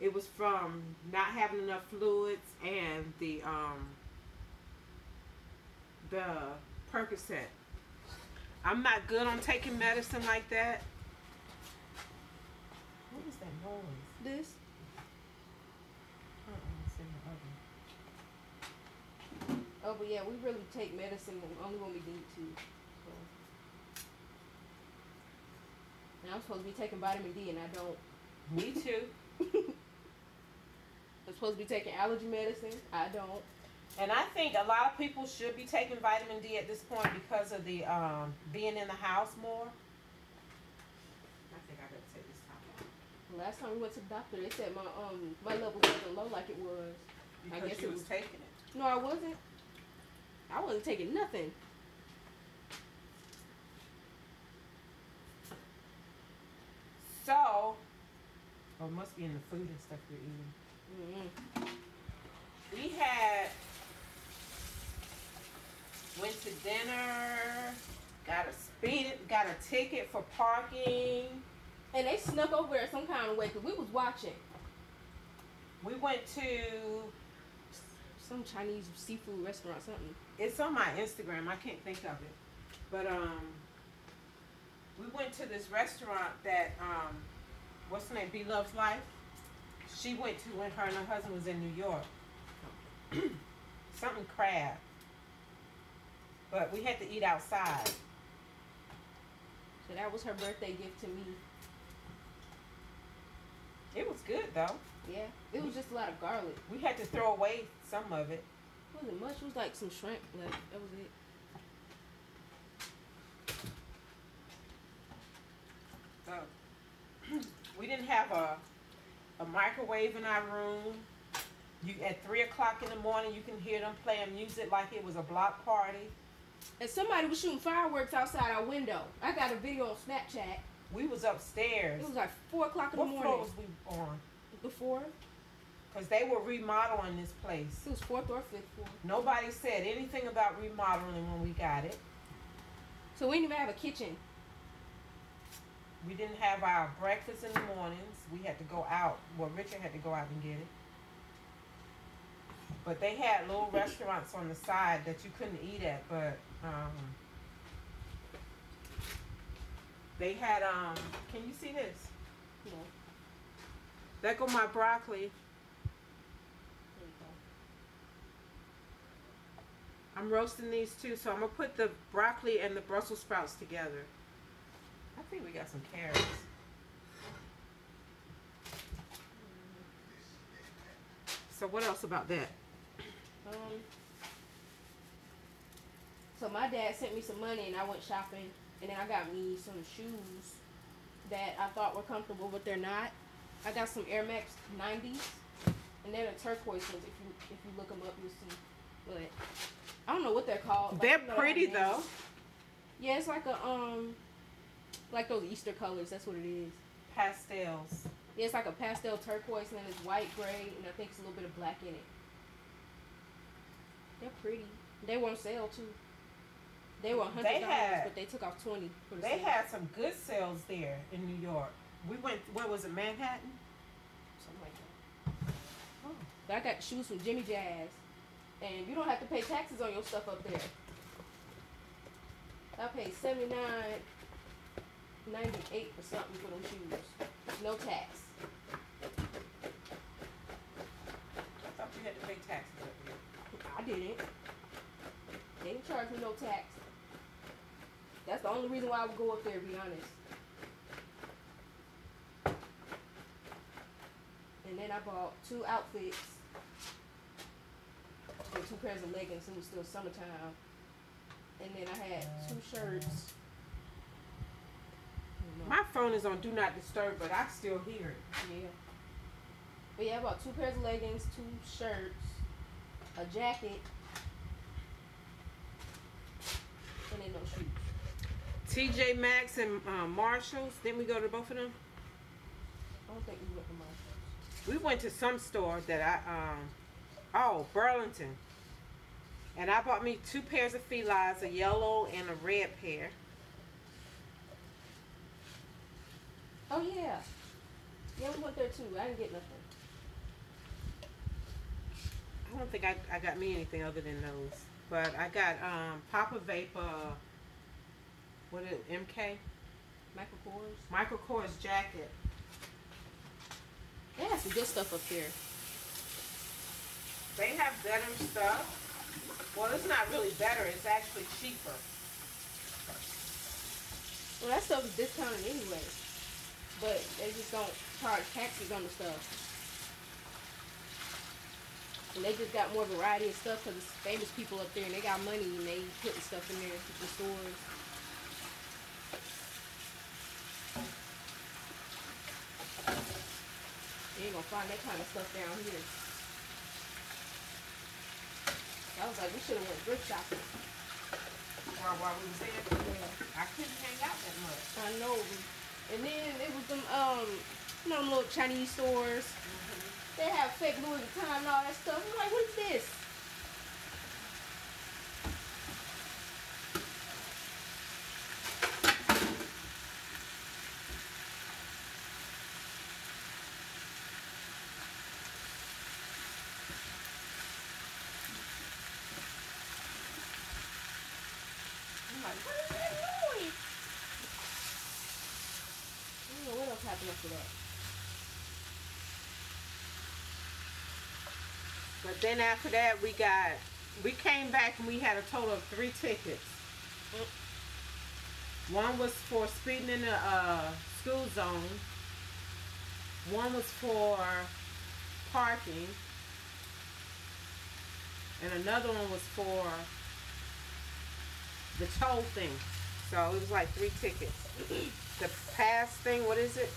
it was from not having enough fluids and the Percocet. I'm not good on taking medicine like that. What is that noise? This? It's in the oven. Oh, but yeah, we really take medicine only when we need to. So. And I'm supposed to be taking vitamin D, and I don't. Me too. I'm supposed to be taking allergy medicine. I don't. And I think a lot of people should be taking vitamin D at this point because of the being in the house more. I think I better take this top off. Last time we went to the doctor, they said my level wasn't low like it was. Because I guess you it was taking it. No, I wasn't. I wasn't taking nothing. So, oh, it must be in the food and stuff you're eating. We went to dinner, got a ticket for parking. And they snuck over there some kind of way because we was watching. We went to some Chinese seafood restaurant, something. It's on my Instagram. I can't think of it. But we went to this restaurant that what's her name? B Loves Life. She went to when her and her husband was in New York. Something crab. But we had to eat outside. So that was her birthday gift to me. It was good though. Yeah. It was just a lot of garlic. We had to throw away some of it. It wasn't much. It was like some shrimp left. That was it. So we didn't have a microwave in our room. At 3 o'clock in the morning, you can hear them playing music like it was a block party. And somebody was shooting fireworks outside our window. I got a video on Snapchat. We was upstairs. It was like 4 o'clock in the morning. What floor was we on? The 4th. Because they were remodeling this place. It was 4th or 5th floor. Nobody said anything about remodeling when we got it. So we didn't even have a kitchen. We didn't have our breakfast in the mornings. We had to go out. Well, Richard had to go out and get it. But they had little restaurants on the side that you couldn't eat at. But they had, can you see this? No. There go my broccoli. I'm roasting these too, so I'm going to put the broccoli and the Brussels sprouts together. I think we got some carrots. So what else about that? So my dad sent me some money and I went shopping, and then I got me some shoes that I thought were comfortable, but they're not. I got some Air Max 90s, and they're the turquoise ones. If you look them up, you'll see. But I don't know what they're called. They're pretty though. Yeah, it's like a like those Easter colors. That's what it is. Pastels. Yeah, it's like a pastel turquoise, and then it's white, gray, and I think it's a little bit of black in it. They're pretty. They were on sale too. They were $100, but they took off $20 for the sale. They had some good sales there in New York. We went. Where was it? Manhattan. Something like that. Oh. But I got shoes from Jimmy Jazz, and you don't have to pay taxes on your stuff up there. I paid $79.98 or something for them shoes. No tax. I thought you had to pay taxes up there. I didn't. They didn't charge me no tax. That's the only reason why I would go up there, to be honest. And then I bought 2 outfits and 2 pairs of leggings. It was still summertime. And then I had 2 shirts. My phone is on Do Not Disturb, but I still hear it. Yeah. But yeah, I bought 2 pairs of leggings, 2 shirts, a jacket, and then no shoes. TJ Maxx and Marshalls. Didn't we go to both of them? I don't think we went to Marshalls. We went to some store that Burlington. And I bought me 2 pairs of felines, a yellow and a red pair. Oh yeah. Yeah, we went there too. I didn't get nothing. I don't think I got me anything other than those. But I got Papa Vapor, what is it, MK? Michael Kors. Michael Kors jacket. They have some good stuff up there. They have better stuff. Well, it's not really better. It's actually cheaper. Well, that stuff is discounted anyway. But they just don't charge taxes on the stuff. And they just got more variety of stuff because it's famous people up there and they got money and they putting stuff in there the stores. You ain't gonna find that kind of stuff down here. I was like, we should have went thrift shopping. While we was there, Yeah. I couldn't hang out that much. I know. And then it was them you know, them little Chinese stores. They have fake Louis Vuitton and all that stuff. I'm like, what is this? I'm like, what is that Louis? I don't know what else happened after that. But then after that, we came back and we had a total of 3 tickets. One was for speeding in the school zone. One was for parking. And another one was for the toll thing. So it was like 3 tickets. The pass thing, what is it?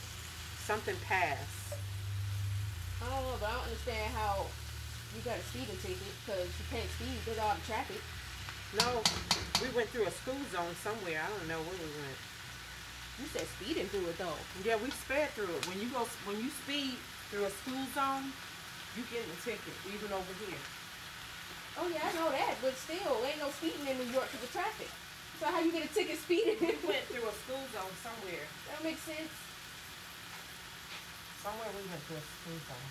Something pass. I don't know, but I don't understand how you got a speeding ticket because you can't speed with all the traffic. No, we went through a school zone somewhere. I don't know where we went. You said speeding through it though. Yeah, we sped through it. When you speed through a school zone, you get a ticket, even over here. Oh yeah, I know that, but still, ain't no speeding in New York because of traffic. So how you get a ticket speeding? We went through a school zone somewhere. That makes sense. Somewhere we went through a school zone.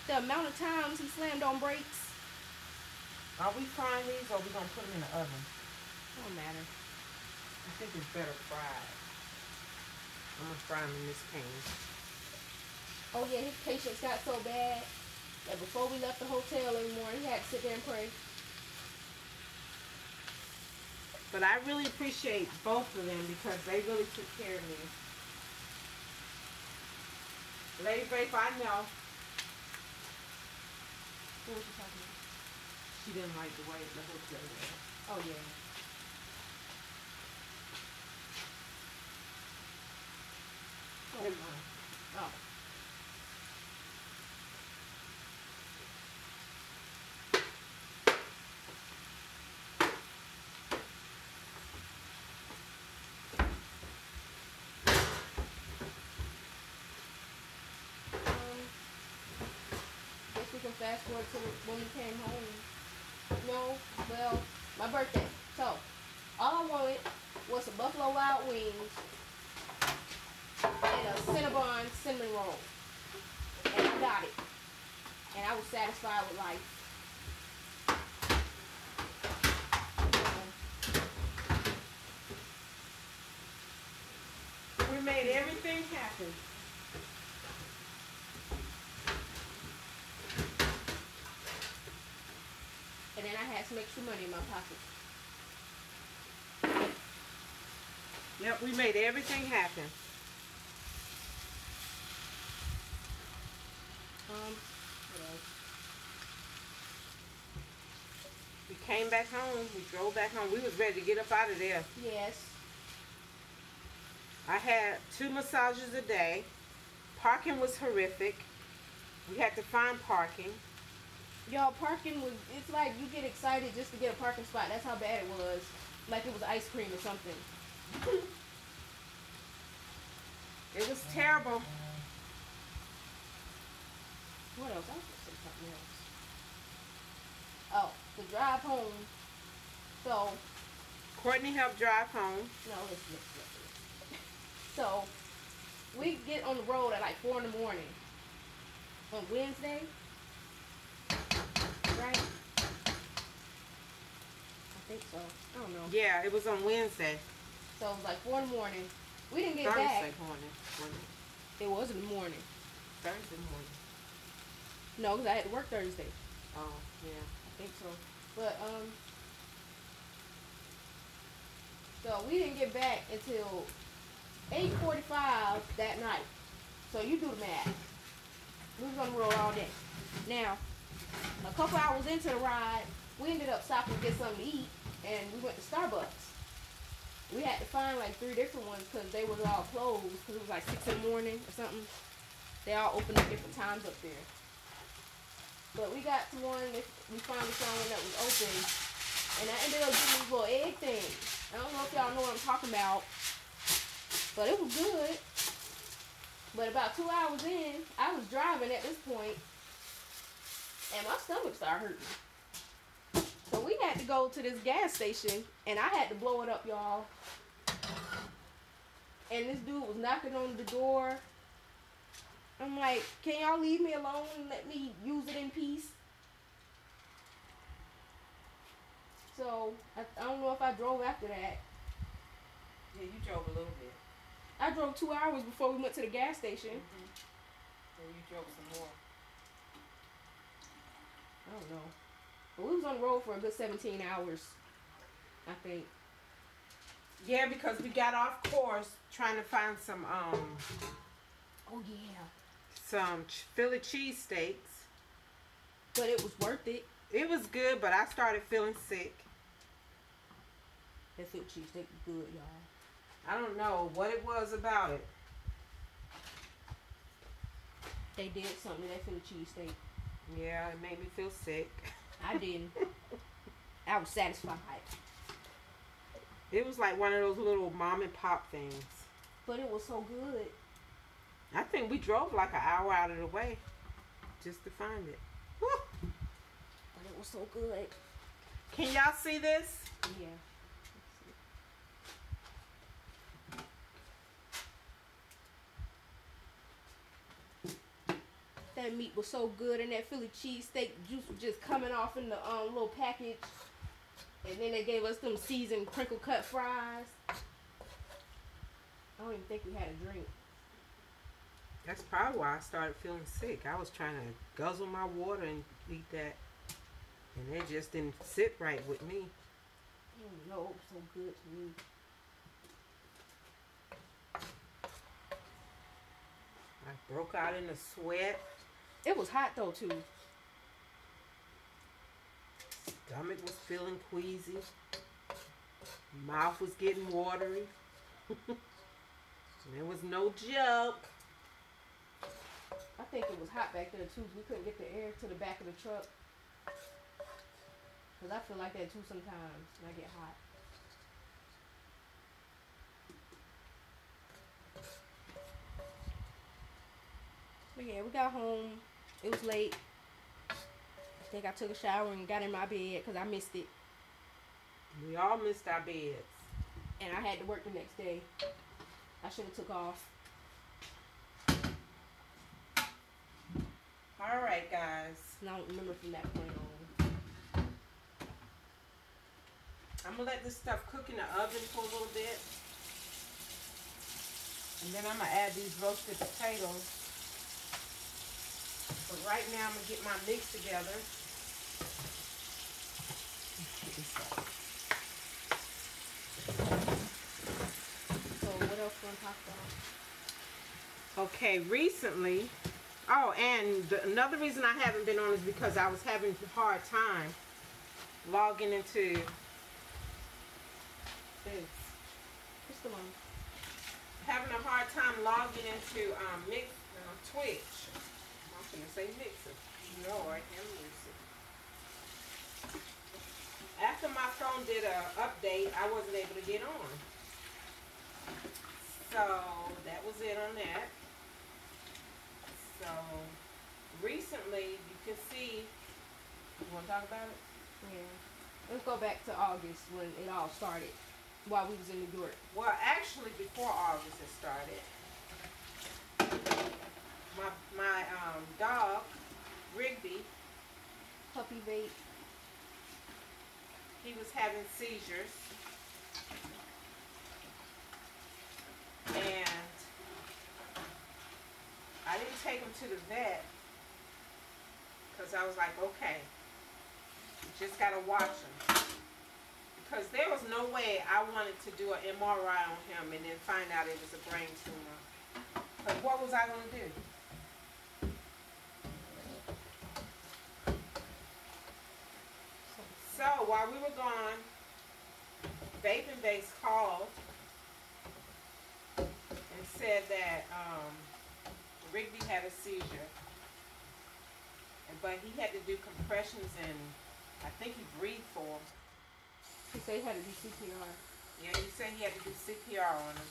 The amount of times he slammed on brakes. Are we frying these or are we gonna put them in the oven? Don't matter. I think it's better fried. I'm gonna fry them in this pan. Oh yeah, his patience got so bad that before we left the hotel anymore, he had to sit there and pray. But I really appreciate both of them because they really took care of me. Lady Babe, I know. What was you talking about? She didn't like the way the hotel was. Oh yeah. Never mind. Oh. Guess we can fast forward to when we came home. No, well, my birthday. So, all I wanted was some Buffalo Wild Wings and a Cinnabon cinnamon roll. And I got it. And I was satisfied with life. We made everything happen. And then I had some extra money in my pocket. Yep, we made everything happen. What else? We came back home. We drove back home. We was ready to get up out of there. Yes. I had 2 massages a day. Parking was horrific. We had to find parking. Y'all, parking was, it's like you get excited just to get a parking spot. That's how bad it was. Like it was ice cream or something. It was terrible. What else? I was gonna say something else. Oh, the drive home. So, Courtney helped drive home. no, listen. So, we get on the road at like 4 in the morning. On Wednesday. Right? I think so. I don't know. Yeah, it was on Wednesday. So it was like 4 in the morning. We didn't get Thursday back. morning. It was in the morning. Thursday morning. No, because I had to work Thursday. Oh, yeah. I think so. But, so we didn't get back until 8:45 that night. So you do the math. We was on the road all day. Now, A couple hours into the ride, we ended up stopping to get something to eat, and we went to Starbucks. We had to find like 3 different ones because they was all closed because it was like 6 in the morning or something. They all open at different times up there. But we got to one, we finally found one that was open, and I ended up getting these little egg things. I don't know if y'all know what I'm talking about, but it was good. But about 2 hours in, I was driving at this point, and my stomach started hurting. So we had to go to this gas station, and I had to blow it up, y'all. And this dude was knocking on the door. I'm like, can y'all leave me alone and let me use it in peace? So, I don't know if I drove after that. Yeah, you drove a little bit. I drove 2 hours before we went to the gas station. And you drove some more. I don't know. But we was on the road for a good 17 hours, I think. Yeah, because we got off course trying to find some Oh yeah. some Philly cheesesteaks. But it was worth it. It was good, but I started feeling sick. That Philly cheesesteak was good, y'all. I don't know what it was about it. They did something to that Philly cheesesteak. Yeah, it made me feel sick. I didn't. I was satisfied. It was like one of those little mom and pop things. But it was so good. I think we drove like an hour out of the way just to find it. Woo! But it was so good. Can y'all see this? Yeah. That meat was so good, and that Philly cheesesteak juice was just coming off in the little package. And then they gave us them seasoned crinkle cut fries. I don't even think we had a drink. That's probably why I started feeling sick. I was trying to guzzle my water and eat that. And it just didn't sit right with me. No, it was so good to me. I broke out in a sweat. It was hot though too. Stomach was feeling queasy. Mouth was getting watery. There was no joke. I think it was hot back there too. We couldn't get the air to the back of the truck. Cause I feel like that too sometimes when I get hot. But yeah, we got home. It was late. I think I took a shower and got in my bed because I missed it. We all missed our beds. And I had to work the next day. I should have took off. All right, guys. And I don't remember from that point on. I'm going to let this stuff cook in the oven for a little bit. And then I'm going to add these roasted potatoes. But right now I'm going to get my mix together. So what else you want to talk about? Okay, recently, another reason I haven't been on is because I was having a hard time logging into this. What's the one? Having a hard time logging into Twitch. I'm going to say Mixer. Lord have mercy. After my phone did an update, I wasn't able to get on. So that was it on that. So recently, you can see. You want to talk about it? Yeah. Let's go back to August when it all started. While we was in New York. Well, actually, before August it started. My dog, Rigby, Puppy vape. he was having seizures. And I didn't take him to the vet because I was like, okay, you just got to watch him. Because there was no way I wanted to do an MRI on him and then find out it was a brain tumor. Because what was I going to do? while we were gone, Vaping Base called and said that Rigby had a seizure, but he had to do compressions and I think he breathed for him. He said he had to do CPR. Yeah, he said he had to do CPR on him.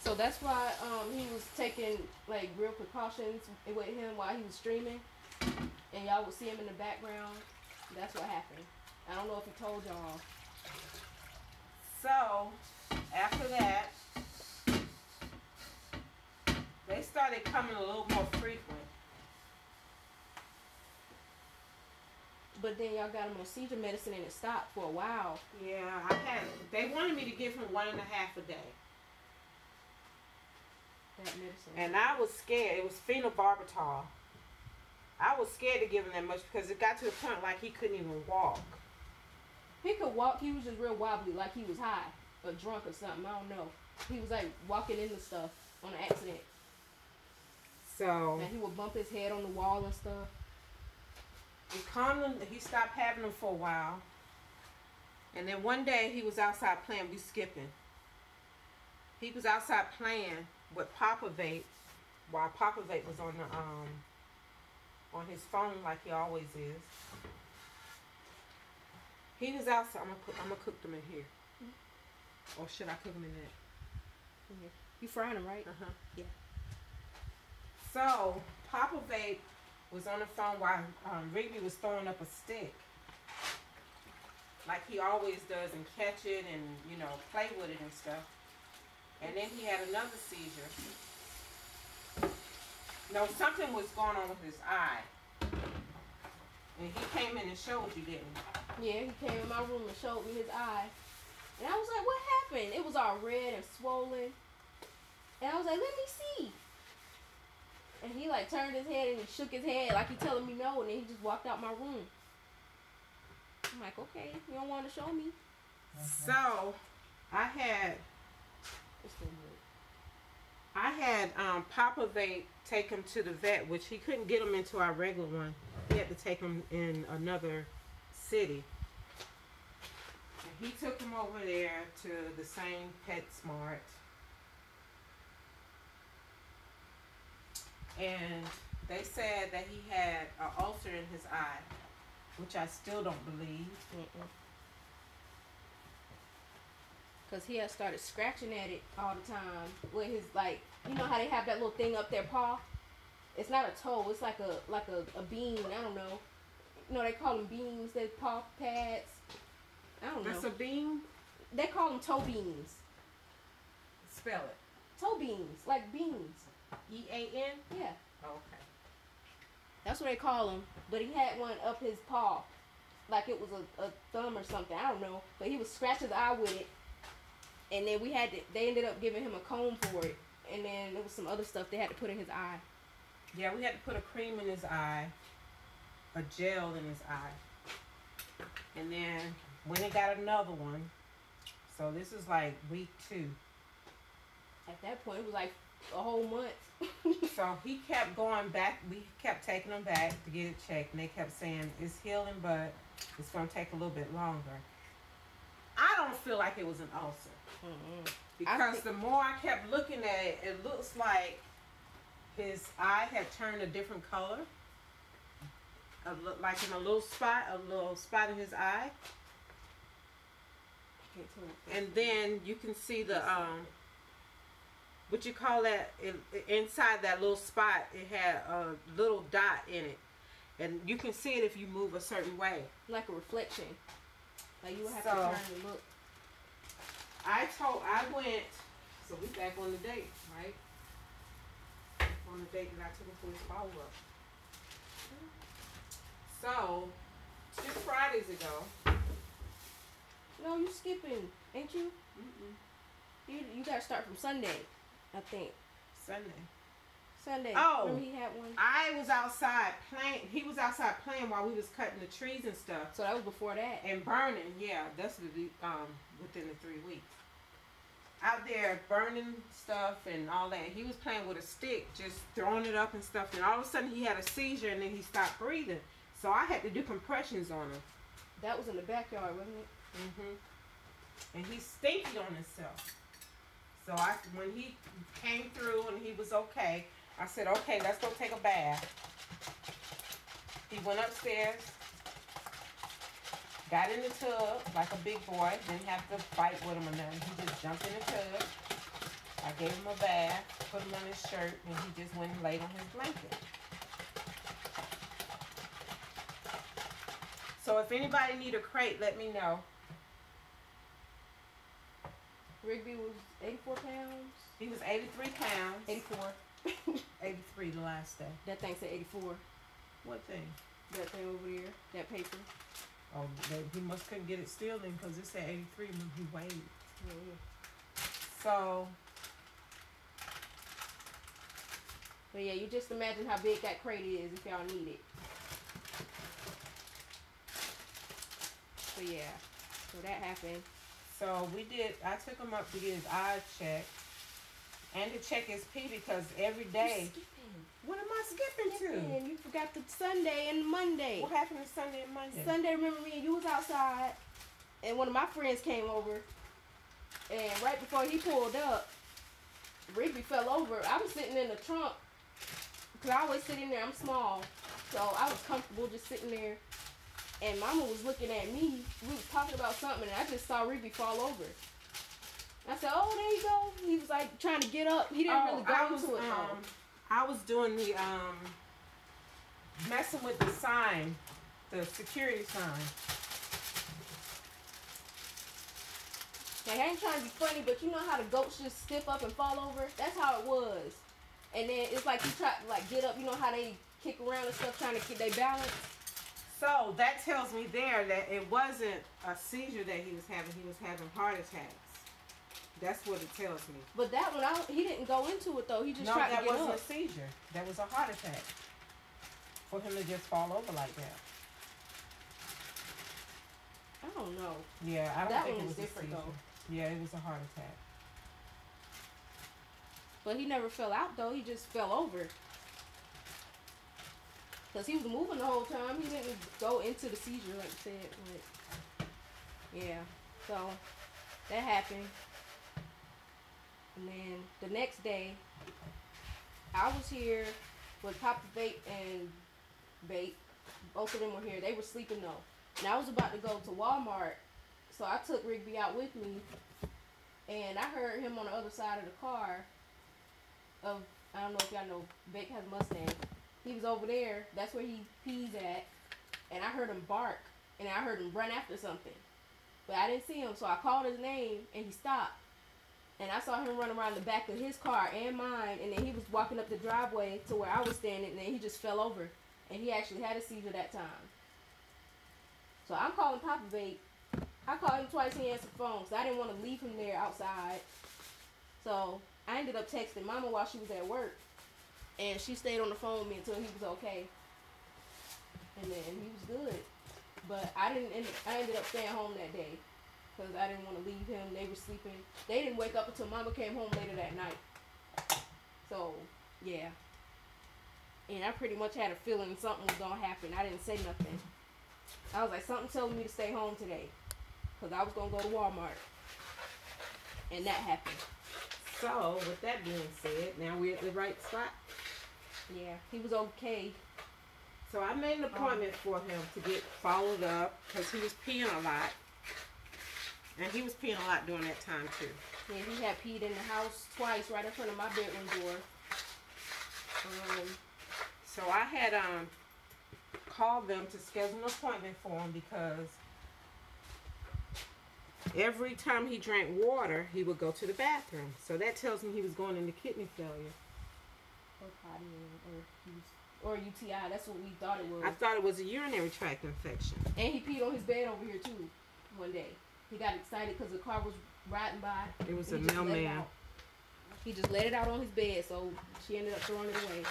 So that's why he was taking like real precautions with him while he was streaming, and y'all would see him in the background. That's what happened. I don't know if he told y'all. So after that, they started coming a little more frequent. But then y'all got him on seizure medicine and it stopped for a while. Yeah, they wanted me to give him 1.5 a day. That medicine. And I was scared. It was phenobarbital. I was scared to give him that much because it got to the point like he couldn't even walk. He could walk. He was just real wobbly, like he was high or drunk or something. I don't know. He was like walking into stuff on an accident. So. And he would bump his head on the wall and stuff. We calmed him. He stopped having them for a while. And then one day he was outside playing. We skipping. He was outside playing with Papa Vape while Papa Vape was on the on his phone like he always is. He was outside. I'm gonna cook them in here. Or should I cook them in that? Yeah. You frying them, right? Uh-huh. Yeah. So Papa Vape was on the phone while Rigby was throwing up a stick. Like he always does, and catch it and, you know, play with it and stuff. And then he had another seizure. No, something was going on with his eye. And he came in and showed you, didn't he? Yeah, he came in my room and showed me his eye. And I was like, what happened? It was all red and swollen. And I was like, let me see. And he like turned his head and he shook his head like he telling me no. And then he just walked out my room. I'm like, okay, you don't want to show me? So, I had Papa Vape take him to the vet, which he couldn't get him into our regular one. He had to take him in another city. And he took him over there to the same PetSmart. And they said that he had an ulcer in his eye, which I still don't believe. Because he had started scratching at it all the time with his, like, you know how they have that little thing up their paw? It's not a toe, it's like a bean, I don't know. You know, they call them beans, they paw pads. I don't know. That's a bean? They call them toe beans. Spell it. Toe beans, like beans. E-A-N? Yeah. Okay. That's what they call them. But he had one up his paw. Like it was a thumb or something. I don't know. But he was scratching his eye with it. And then they ended up giving him a comb for it. And then there was some other stuff they had to put in his eye. Yeah, we had to put a cream in his eye. A gel in his eye. And then when he got another one. So this is like week 2. At that point, it was like a whole month. So he kept going back. We kept taking him back to get it checked. And they kept saying, it's healing, but it's going to take a little bit longer. I don't feel like it was an ulcer. Because the more I kept looking at it, it looks like his eye had turned a different color. Like in a little spot in his eye. And then you can see the, what you call that, inside that little spot, it had a little dot in it. And you can see it if you move a certain way. Like a reflection. Like you would have to turn and look. I went, so we back on the date, right? On the date that I took him for his follow-up. So, 2 Fridays ago. No, you skipping, ain't you? You gotta start from Sunday, I think. Sunday. Oh, remember he had one? I was outside playing. He was outside playing while we was cutting the trees and stuff. So that was before that. And burning, yeah, that's within the 3 weeks. Out there burning stuff and all that. He was playing with a stick, just throwing it up and stuff. And all of a sudden he had a seizure and then he stopped breathing. So I had to do compressions on him. That was in the backyard, wasn't it? And he's stinky on himself. So when he came through and he was okay, I said, okay, let's go take a bath. He went upstairs, got in the tub like a big boy, didn't have to fight with him or nothing. He just jumped in the tub. I gave him a bath, put him on his shirt, and he just went and laid on his blanket. So if anybody need a crate, let me know. Rigby was 84 pounds. He was 83 pounds. 84. 83 the last day. That thing said 84. What thing? That thing over there. That paper. Oh, he must couldn't get it still then because it said 83 when he weighed. Yeah. So. But yeah, you just imagine how big that crate is if y'all need it. So yeah, so that happened. So I took him up to get his eyes checked and to check his pee because every day. What am I skipping to? You forgot the Sunday and Monday. What happened to Sunday and Monday? Sunday, remember me and you was outside and one of my friends came over and right before he pulled up, Rigby fell over. I was sitting in the trunk because I always sit in there. I'm small. So I was comfortable just sitting there. And Mama was looking at me. We was talking about something, and I just saw Rigby fall over. I said, "Oh, there you go." He was like trying to get up. He didn't really go into it. I was doing the messing with the sign, the security sign. Like, I ain't trying to be funny, but you know how the goats just stiff up and fall over? That's how it was. And then it's like you try to like get up. You know how they kick around and stuff trying to keep their balance. So that tells me there that it wasn't a seizure that he was having heart attacks. That's what it tells me. But that one, he didn't go into it though. He just tried to get up. No, that wasn't a seizure. That was a heart attack. For him to just fall over like that. I don't know. Yeah, I don't think it was different a seizure. Though. Yeah, it was a heart attack. But he never fell out though. He just fell over. Because he was moving the whole time. He didn't go into the seizure like you said. But yeah. So that happened. And then the next day, I was here with Papa Vape and Vape. Both of them were here. They were sleeping though. And I was about to go to Walmart. So I took Rigby out with me. And I heard him on the other side of the car. I don't know if y'all know, Vape has a Mustang. He was over there. That's where he pees at. And I heard him bark. And I heard him run after something. But I didn't see him. So I called his name. And he stopped. And I saw him run around the back of his car and mine. And then he was walking up the driveway to where I was standing. And then he just fell over. And he actually had a seizure that time. So I'm calling Papa Vape. I called him twice. He answered the phone. So I didn't want to leave him there outside. So I ended up texting Mama while she was at work. And she stayed on the phone with me until he was okay. And then he was good. But I ended up staying home that day. Because I didn't want to leave him. They were sleeping. They didn't wake up until Mama came home later that night. So, yeah. And I pretty much had a feeling something was going to happen. I didn't say nothing. I was like, something telling me to stay home today. Because I was going to go to Walmart. And that happened. So, with that being said, now we're at the right spot. Yeah, he was okay. So I made an appointment for him to get followed up because he was peeing a lot. And he was peeing a lot during that time too. Yeah, he had peed in the house twice right in front of my bedroom door. So I had called them to schedule an appointment for him because every time he drank water, he would go to the bathroom. So that tells me he was going into kidney failure. Or potty or UTI. That's what we thought it was. I thought it was a urinary tract infection. And he peed on his bed over here too one day. He got excited because the car was riding by. It was a mailman. He just let it out on his bed, so she ended up throwing it away.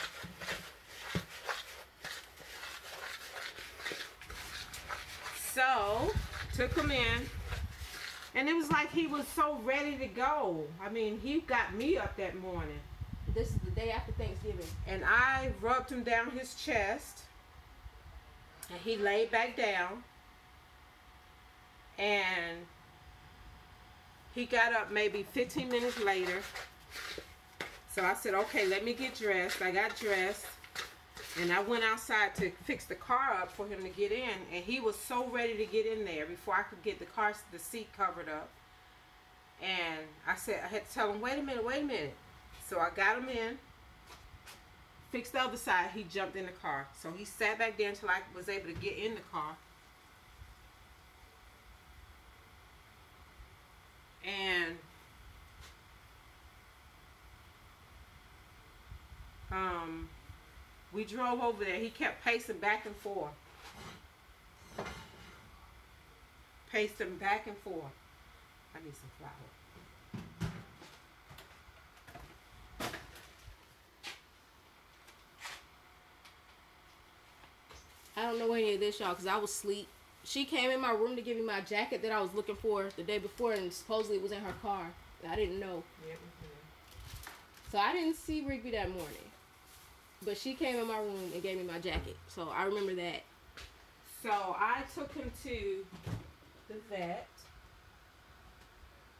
So, took him in. And it was like he was so ready to go. I mean, he got me up that morning. This is the day after Thanksgiving. And I rubbed him down his chest. And he laid back down. And he got up maybe 15 minutes later. So I said, okay, let me get dressed. I got dressed. And I went outside to fix the car up for him to get in. And he was so ready to get in there before I could get the seat covered up. And I had to tell him, wait a minute. So I got him in, fixed the other side. He jumped in the car. So he sat back there until I was able to get in the car. And we drove over there. He kept pacing back and forth. Pacing back and forth. I need some flour. I don't know any of this, y'all, because I was asleep. She came in my room to give me my jacket that I was looking for the day before, and supposedly it was in her car. I didn't know. Yeah, so I didn't see Rigby that morning. But she came in my room and gave me my jacket. So I remember that. So I took him to the vet.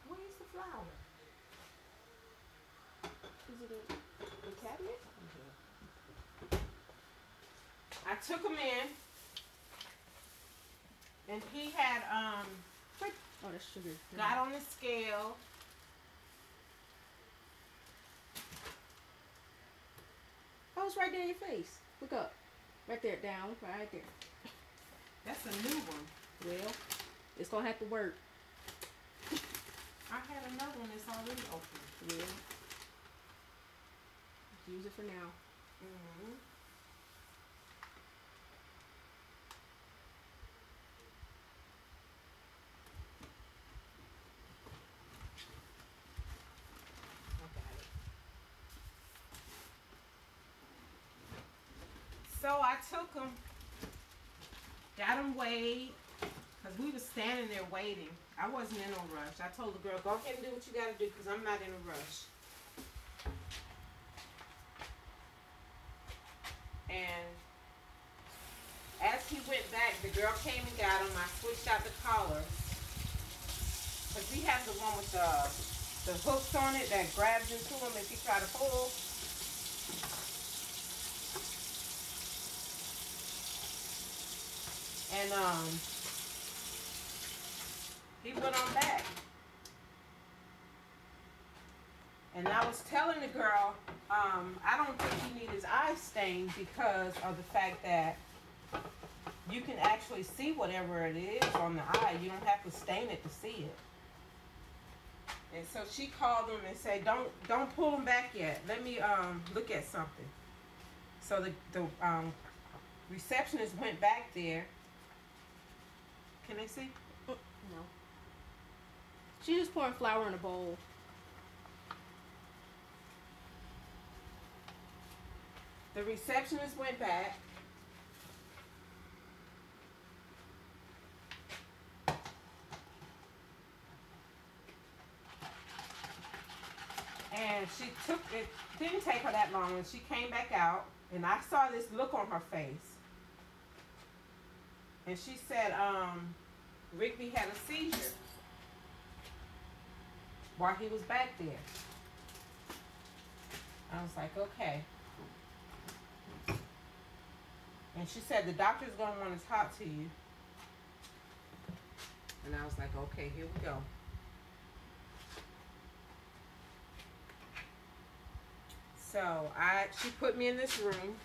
Where's the flour? Is it a cabinet? I took him in. And he had oh, that's sugar. Got on the scale. Oh, it's right there in your face. Look up. Right there, down, right there. That's a new one. Well, it's gonna have to work. I had another one that's already open. Yeah. Use it for now. Mm-hmm. So I took him, got him weighed, because we were standing there waiting. I wasn't in no rush. I told the girl, go ahead and do what you got to do, because I'm not in a rush. And as he went back, the girl came and got him. I switched out the collar, because we have the one with the hooks on it that grabs into him if you try to pull. And he went on back. And I was telling the girl, I don't think he needs his eyes stained because of the fact that you can actually see whatever it is on the eye. You don't have to stain it to see it. And so she called him and said, don't pull him back yet. Let me look at something. So the receptionist went back there. Can they see? No. She's just pouring flour in a bowl. The receptionist went back. And she took it, didn't take her that long, and she came back out, and I saw this look on her face. And she said, Rigby had a seizure while he was back there. I was like, okay. And she said, the doctor's going to want to talk to you. And I was like, okay, here we go. So she put me in this room.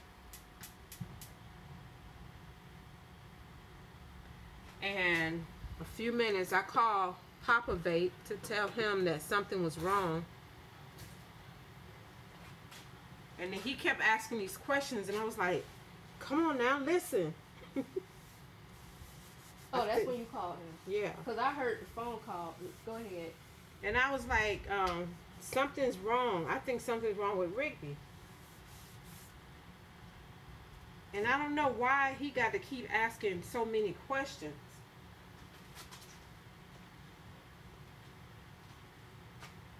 And a few minutes, I called Papa Vape to tell him that something was wrong. And then he kept asking these questions, and I was like, come on now, listen. Oh, that's when you called him? Yeah. Because I heard the phone call. Go ahead. And I was like, something's wrong. I think something's wrong with Rigby. And I don't know why he got to keep asking so many questions.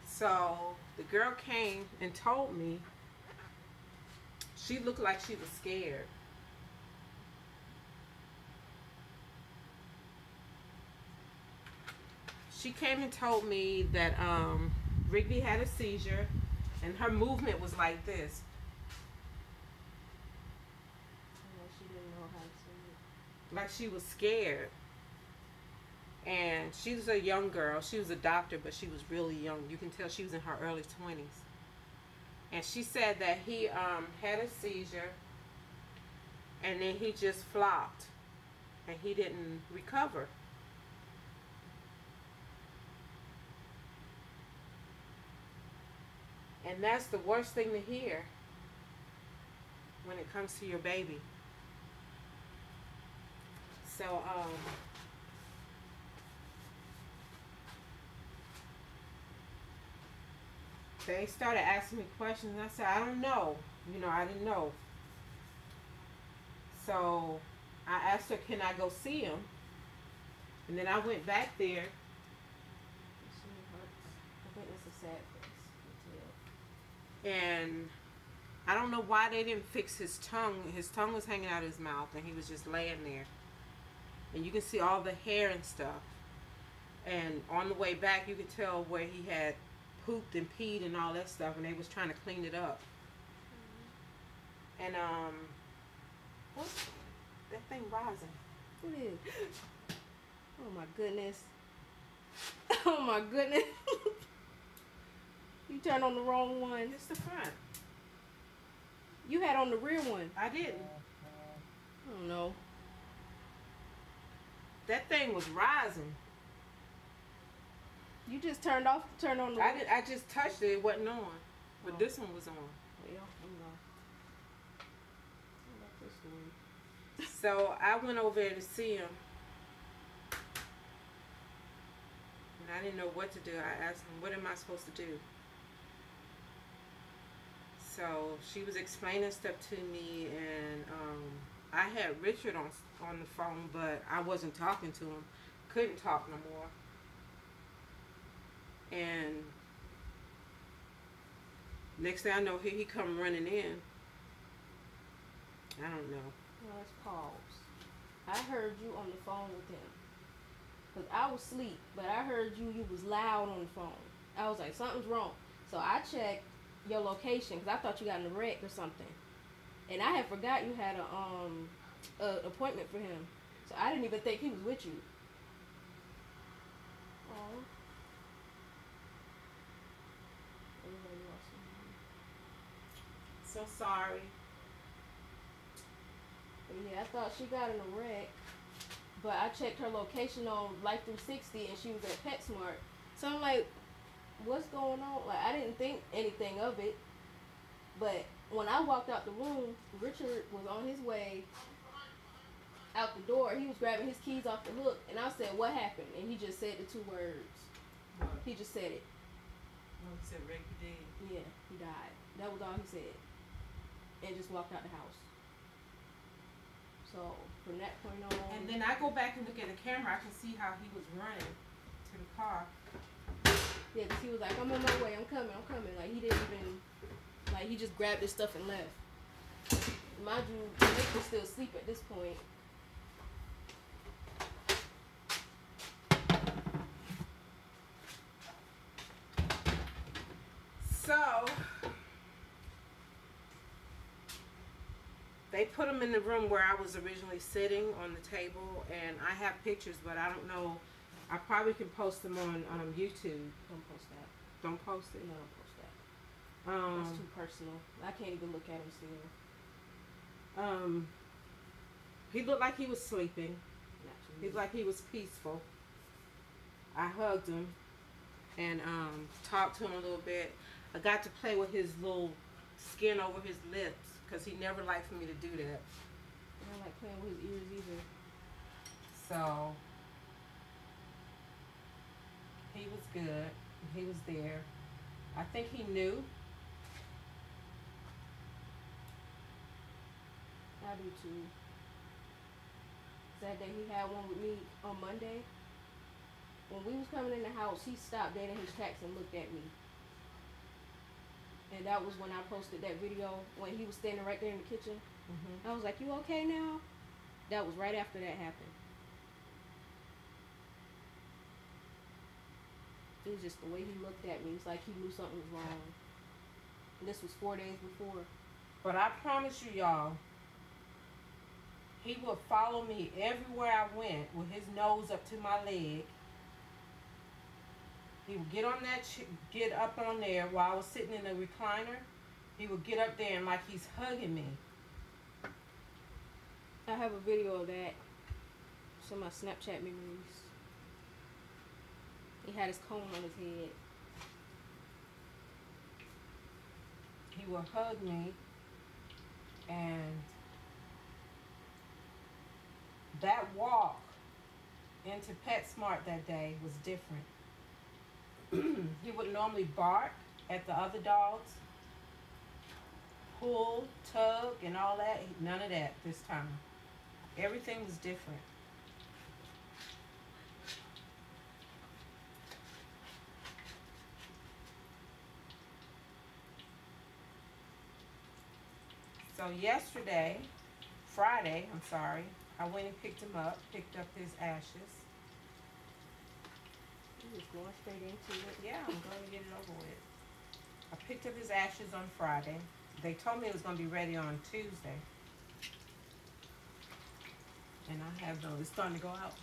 So the girl came and told me she looked like she was scared. she came and told me that Rigby had a seizure, and her movement was like this. She didn't know how to say it. Like she was scared. And she was a young girl. She was a doctor, but she was really young. You can tell she was in her early 20s. And she said that he had a seizure, and then he just flopped, and he didn't recover. And that's the worst thing to hear when it comes to your baby. So, they started asking me questions, and I said, I don't know. You know, I didn't know. So, I asked her, can I go see him? And then I went back there. I think that's a sad face. And I don't know why they didn't fix his tongue. His tongue was hanging out of his mouth, and he was just laying there. And you can see all the hair and stuff. And on the way back, you could tell where he had pooped and peed and all that stuff, and they was trying to clean it up. And what's that thing rising? What is? Oh my goodness. Oh my goodness. You turned on the wrong one. It's the front. You had on the rear one. I didn't. I don't know. That thing was rising. You just turned on the. I just touched it. It wasn't on, but this one was on. Yeah, I'm not. I like this one. So I went over there to see him, and I didn't know what to do. I asked him, "What am I supposed to do?" So she was explaining stuff to me, and I had Richard on the phone, but I wasn't talking to him. Couldn't talk no more. And next thing I know, here he come running in. I don't know. No, let's pause. I heard you on the phone with him. Because I was asleep, but I heard you was loud on the phone. I was like, something's wrong. So I checked your location because I thought you got in a wreck or something. And I had forgot you had a appointment for him. So I didn't even think he was with you. Oh. So sorry. Yeah, I thought she got in a wreck, but I checked her location on Life 360 and she was at PetSmart. So I'm like, what's going on? Like, I didn't think anything of it, but when I walked out the room, Richard was on his way out the door. He was grabbing his keys off the hook, and I said, what happened? And he just said the two words. What? He just said it. Oh, he said Rick dead. Yeah, he died. That was all he said. And just walked out the house. So, from that point on... And then I go back and look at the camera, I can see how he was running to the car. Yeah, because he was like, I'm on my way, I'm coming. Like, he didn't even... Like, he just grabbed his stuff and left. Mind you, Nick was still asleep at this point. So... they put him in the room where I was originally sitting on the table, and I have pictures, but I don't know. I probably can post them on YouTube. Don't post that. Don't post it? No, don't post that. That's too personal. I can't even look at him still. He looked like he was sleeping. He looked like he was peaceful. I hugged him and talked to him a little bit. I got to play with his little skin over his lips, because he never liked for me to do that. I don't like playing with his ears either. So, he was good. He was there. I think he knew. I do too. That day he had one with me on Monday. When we was coming in the house, he stopped dead in his tracks and looked at me. And that was when I posted that video when he was standing right there in the kitchen. I was like, you okay now? That was right after that happened. It was just the way he looked at me. It's like he knew something was wrong. And this was 4 days before. But I promise you, y'all, he would follow me everywhere I went with his nose up to my leg. He would get up on there while I was sitting in the recliner. He would get up there and like he's hugging me. I have a video of that. Some of my Snapchat memories. He had his comb on his head. He would hug me, and that walk into PetSmart that day was different. He would normally bark at the other dogs, pull, tug, and all that. None of that this time. Everything was different. So yesterday, Friday, I went and picked him up, picked up his ashes. You're just going straight into it. Yeah, I'm going to get it over with. I picked up his ashes on Friday. They told me it was going to be ready on Tuesday. And I have those. It's starting to go out.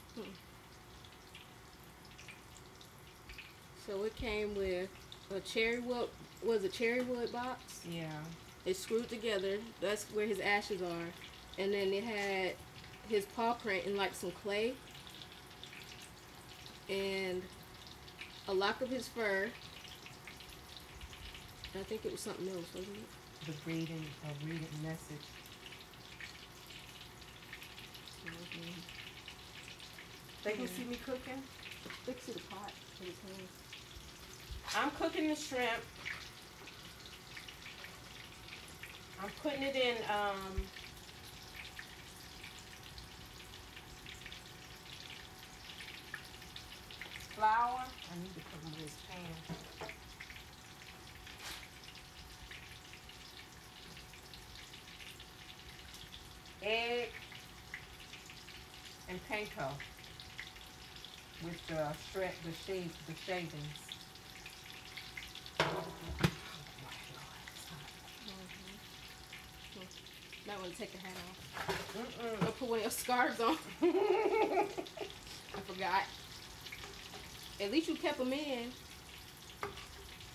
So it came with a cherry wood box. Yeah. It's screwed together. That's where his ashes are. And then it had his paw print in like some clay. And a lock of his fur. I think it was something else, wasn't it? The reading message. They can see me cooking. They can see the pot in his hands. I'm cooking the shrimp. I'm putting it in flour. I need to put in this pan. Egg and panko with the shavings. Might want to take the hat off. Don't put one of your scarves on. I forgot. At least you kept them in.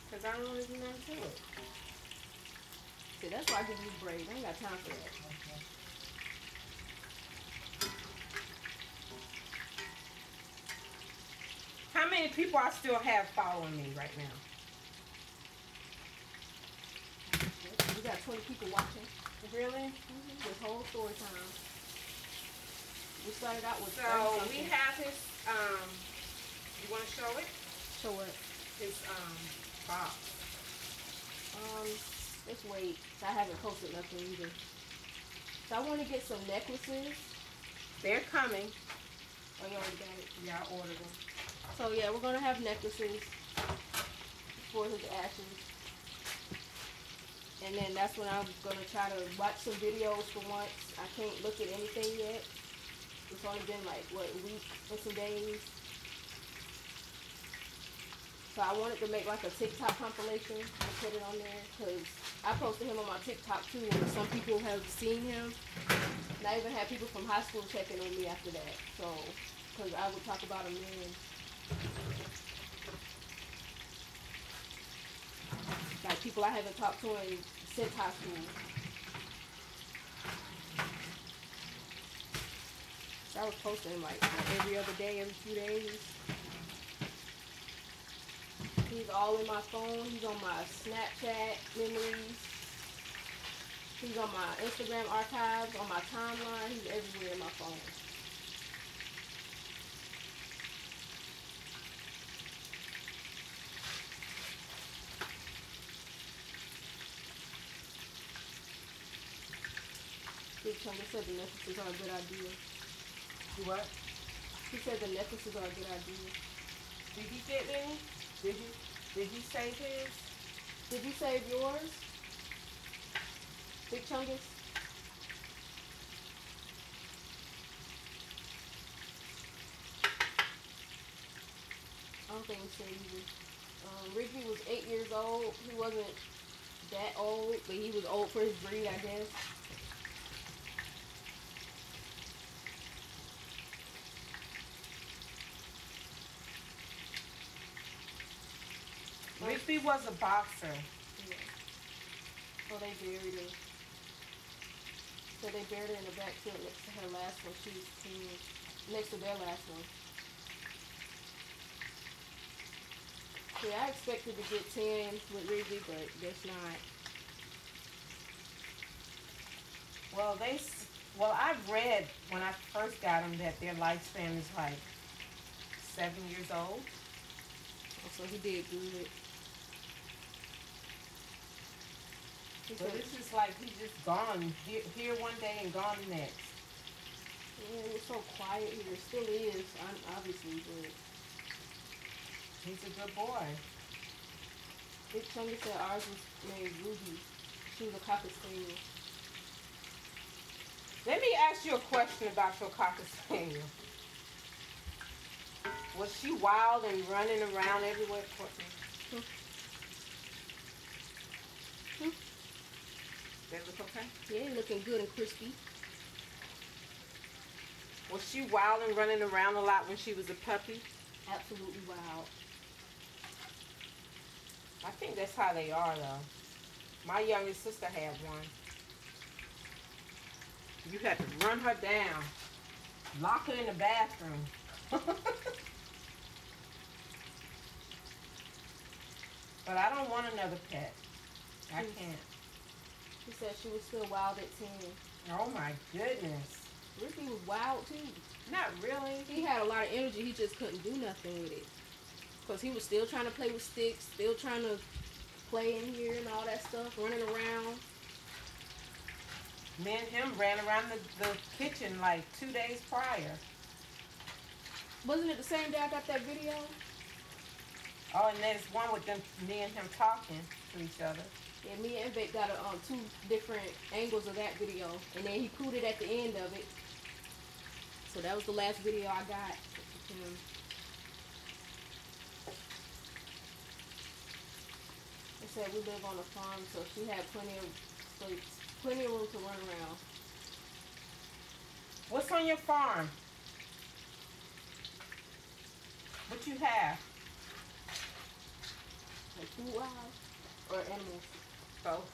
Because I don't want to do nothing to it. See, that's why I give you braids. I ain't got time for that. How many people I still have following me right now? We got 20 people watching. Really? This whole story time. We started out with so we have his you want to show it? Show what? His box. Let's wait. I haven't posted nothing either. So I want to get some necklaces. They're coming. Oh, you already got it? Yeah, I ordered them. So yeah, we're gonna have necklaces for his ashes. And then that's when I'm gonna try to watch some videos for once. I can't look at anything yet. It's only been like, what, a week and some days. So I wanted to make like a TikTok compilation and put it on there because I posted him on my TikTok too, and some people have seen him. And I even had people from high school checking on me after that. So, because I would talk about him then. Like people I haven't talked to in since high school. So I was posting like every other day, every few days. He's all in my phone. He's on my Snapchat memories. He's on my Instagram archives, on my timeline. He's everywhere in my phone. Big Chunga said the necklaces are a good idea. You what? He said the necklaces are a good idea. Did he get any? Did he save his? Did you save yours? Big Chungus? don't think he said either. Rigby was 8 years old. He wasn't that old, but he was old for his breed, I guess. Rigby was a boxer. Yeah. So they buried her. So they buried her in the back too, next to her last one. She was 10. Next to their last one. Yeah, I expected to get 10 with Rigby, but guess not. Well, I've read when I first got them that their lifespan is like 7 years old. Oh, so he did good. So this is like he's just gone here one day and gone the next. Yeah, it was so quiet here. It still is, obviously, but He's a good boy. Big Chunky said ours was named Ruby. She was a cocker spaniel. Let me ask you a question about your cocker spaniel. Was she wild and running around everywhere? They look okay? Yeah, looking good and crispy. Was she wild and running around a lot when she was a puppy? Absolutely wild. I think that's how they are, though. My youngest sister had one. You had to run her down, lock her in the bathroom. But I don't want another pet. I can't. She said she was still wild at 10. Oh my goodness. Ricky was wild too. Not really. He had a lot of energy. He just couldn't do nothing with it. Because he was still trying to play with sticks, still trying to play in here and all that stuff, running around. Me and him ran around the kitchen like 2 days prior. Wasn't it the same day I got that video? Oh, and there's one with them, me and him talking to each other. Yeah, me and Vic got 2 different angles of that video. And then he put it at the end of it. So that was the last video I got of him. They said we live on a farm, so she had plenty of room to run around. What's on your farm? What you have? Like food wild or animals? Both.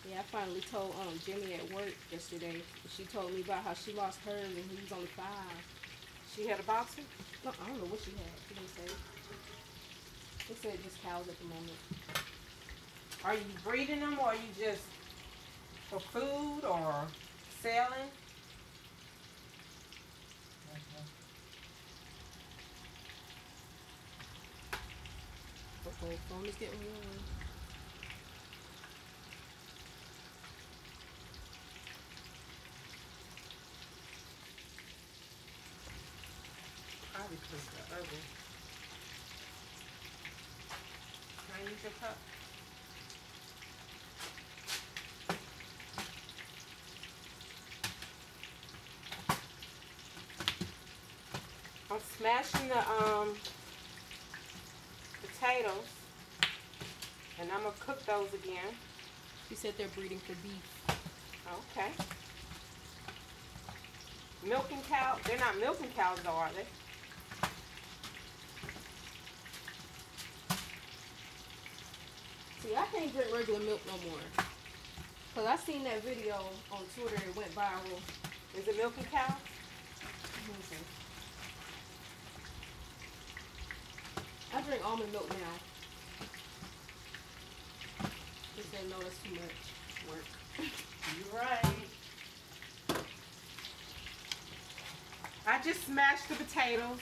Yeah, I finally told Jimmy at work yesterday. She told me about how she lost hers and he was only 5. She had a boxer? No, I don't know what she had. She didn't say. They said just cows at the moment. Are you breeding them, or are you just for food or selling? Okay, phone is getting warm. Probably because the other. Can I use your cup? I'm smashing the potatoes, and I'm gonna cook those again. She said they're breeding for beef. Okay. Milking cow? They're not milking cows, though, are they? See, I can't drink regular milk no more. Because I seen that video on Twitter. It went viral. Is it milking cow? Let me see. I drink almond milk now. She said, no, that's too much work. You're right. I just smashed the potatoes.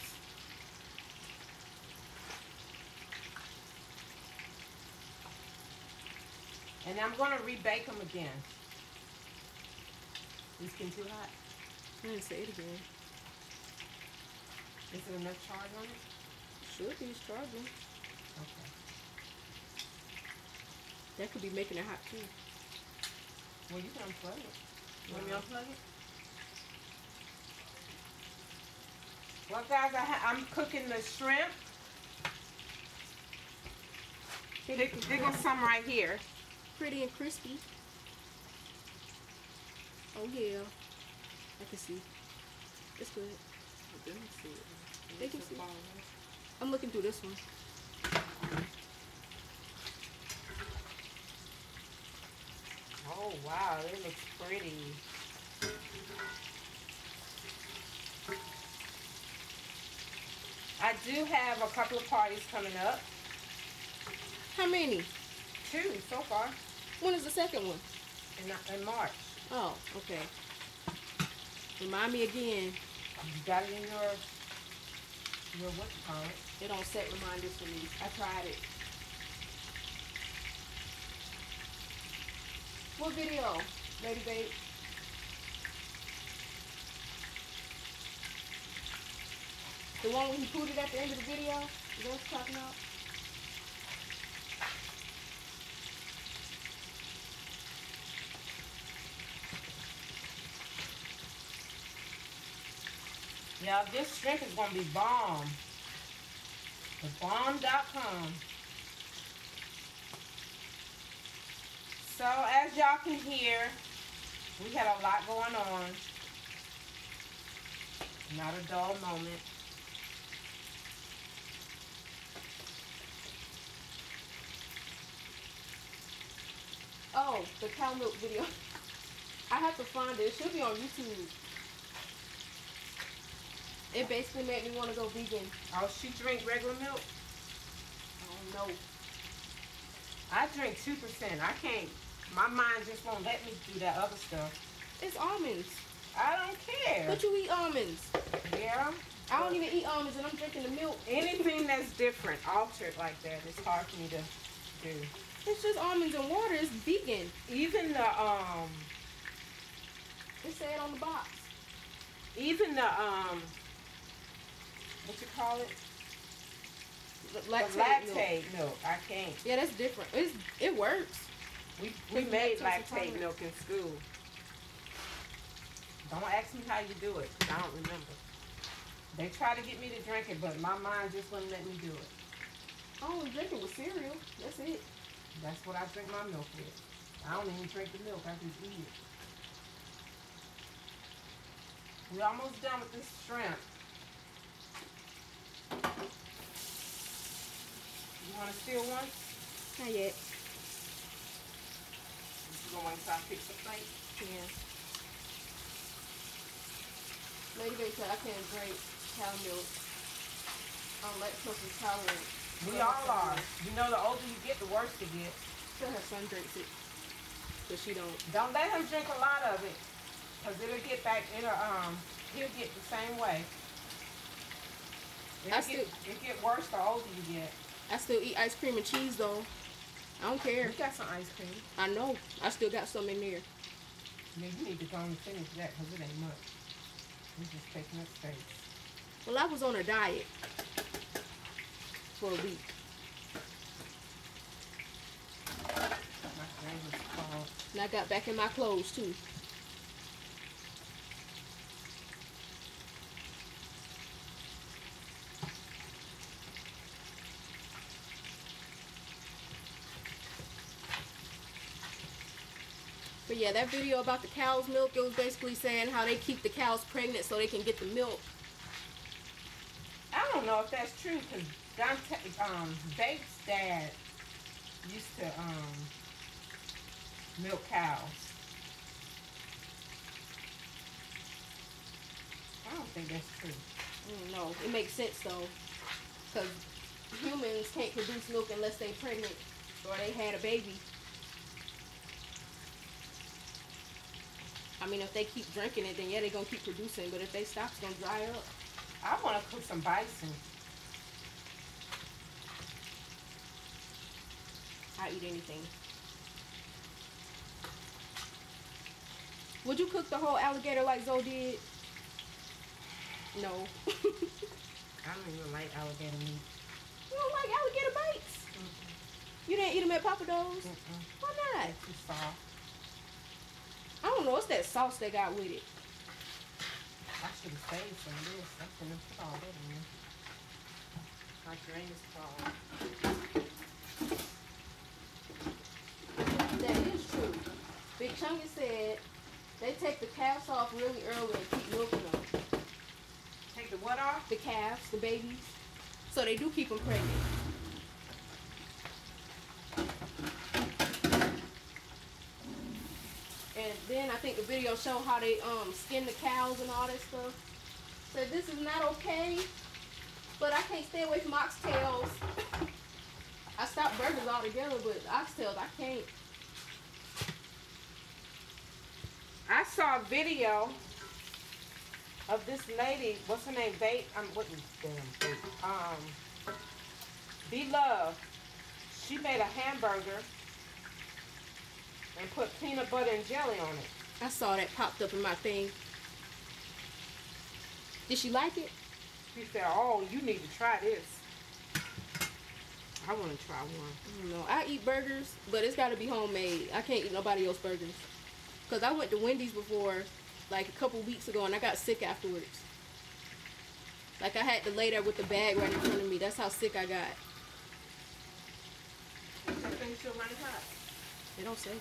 And I'm going to rebake them again. It's getting too hot. I didn't say it again. Is there enough charge on it? Should be struggling. Okay. That could be making it hot too. Well, you can unplug it. You want me to unplug it? Well, guys, I'm cooking the shrimp. There's some right here. Pretty and crispy. Oh yeah, I can see. It's good. They can see. I'm looking through this one. Oh wow, it looks pretty. I do have a couple of parties coming up. How many? 2 so far. When is the second one? In March. Oh, okay. Remind me again. You got it in your what you call it? It don't set reminders for me. I tried it. What video, Lady Babe? The one when he put it at the end of the video? Is that what you're talking about? Yeah, this shrimp is going to be bomb. TheBomb.com. So, as y'all can hear, we had a lot going on. Not a dull moment. Oh, the cow milk video. I have to find it. It should be on YouTube. It basically made me want to go vegan. Oh, she drink regular milk? I don't know. I drink 2%. I can't. My mind just won't let me do that other stuff. It's almonds. I don't care. But you eat almonds. Yeah. I don't even eat almonds and I'm drinking the milk. Anything that's different, altered like that, it's hard for me to do. It's just almonds and water. It's vegan. Even the It said on the box. even the what you call it? The The lactate milk. I can't. Yeah, that's different. It works. We made lactate milk in school. Don't ask me how you do it, 'cause I don't remember. They try to get me to drink it, but my mind just wouldn't let me do it. I only drink it with cereal. That's it. That's what I drink my milk with. I don't even drink the milk, I just eat it. We're almost done with this shrimp. You want to steal one? Not yet. You gonna wait until I fix the plate? Yeah. Lady Babe said I can't drink cow milk. I'm lactose intolerant. We all are. You know, the older you get, the worse it gets. Still her son drinks it, but she don't. Don't let him drink a lot of it, cause he'll get the same way. It get worse the older you get. I still eat ice cream and cheese though. I don't care. We got some ice cream. I know. I still got some in there. Yeah, you need to go and finish that, cause it ain't much. It's just taking up space. Well, I was on a diet for a week. My favorite's called. And I got back in my clothes too. But yeah, that video about the cow's milk, it was basically saying how they keep the cows pregnant so they can get the milk. I don't know if that's true, because Babe's dad used to milk cows. I don't think that's true. No, it makes sense though, because humans can't produce milk unless they're pregnant or they had a baby. I mean, if they keep drinking it, then yeah, they're going to keep producing. But if they stop, it's going to dry up. I want to cook some bison. I eat anything. Would you cook the whole alligator like Zoe did? No. I don't even like alligator meat. You don't like alligator bites? You didn't eat them at Papa Do's? Why not? It's too soft. I don't know. It's that sauce they got with it. I should have saved some of this. I shouldn't have put all that in. My drain is clogged. That is true. Big Chunky said they take the calves off really early and keep milking them. Take the what off? The calves, the babies. So they do keep them pregnant. And then I think the video showed how they skin the cows and all that stuff. Said this is not okay, but I can't stay away from oxtails. I stopped burgers altogether, but oxtails I can't. I saw a video of this lady. What's her name? Beloved. She made a hamburger and put peanut butter and jelly on it. I saw that popped up in my thing. Did she like it? She said, "Oh, you need to try this." I want to try one. I don't know. I eat burgers, but it's got to be homemade. I can't eat nobody else's burgers. Because I went to Wendy's before, like a couple weeks ago, and I got sick afterwards. Like I had to lay there with the bag right in front of me. That's how sick I got. I think she'll run hot. They don't say.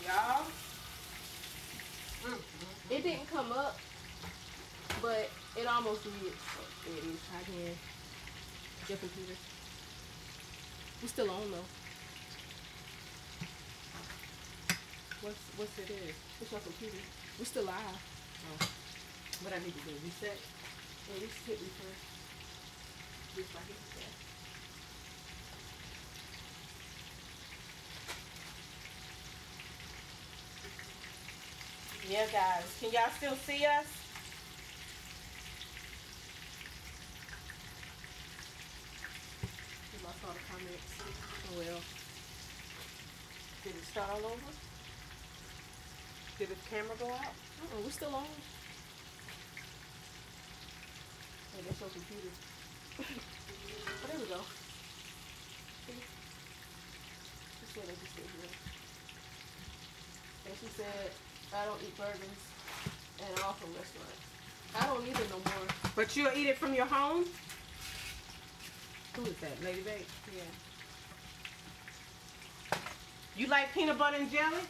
Y'all. It didn't come up, but it almost did. So there it is. I can. Your computer. We still on though. What's it is? It's your computer. We still live. Oh. What I need to do? Reset? Yeah, we hit refresh. Just like it said. Yeah, guys. Can y'all still see us? I saw the comments. Oh well. Did it start all over? Did the camera go out? We're still on. Hey, that's your computer. Oh, there we go. She said I just sit here. And she said, I don't eat burgers and all from restaurants. I don't eat it no more. But you'll eat it from your home? Who is that? Lady Babe? Yeah. You like peanut butter and jelly?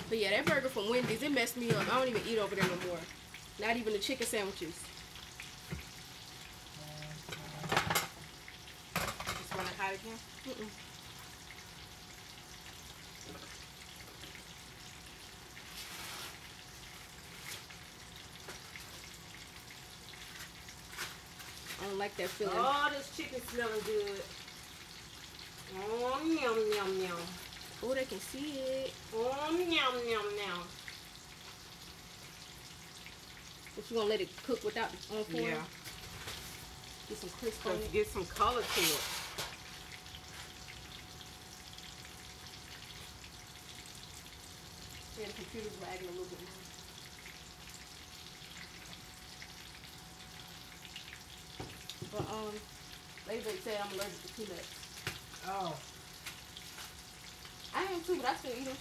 But yeah, that burger from Wendy's, it messed me up. I don't even eat over there no more. Not even the chicken sandwiches. Just want to hide again? Mm-mm. I don't like that feeling. Oh, this chicken smelling good. Oh, yum, yum, yum. Oh, they can see it. Oh, yum, yum, yum. But you gonna let it cook without on foil? Yeah. Get some crisp So on to it. get some color to it. Yeah, the computer's lagging a little bit more. But Lady said I'm allergic to peanuts. Oh. I am too, but I still eat them.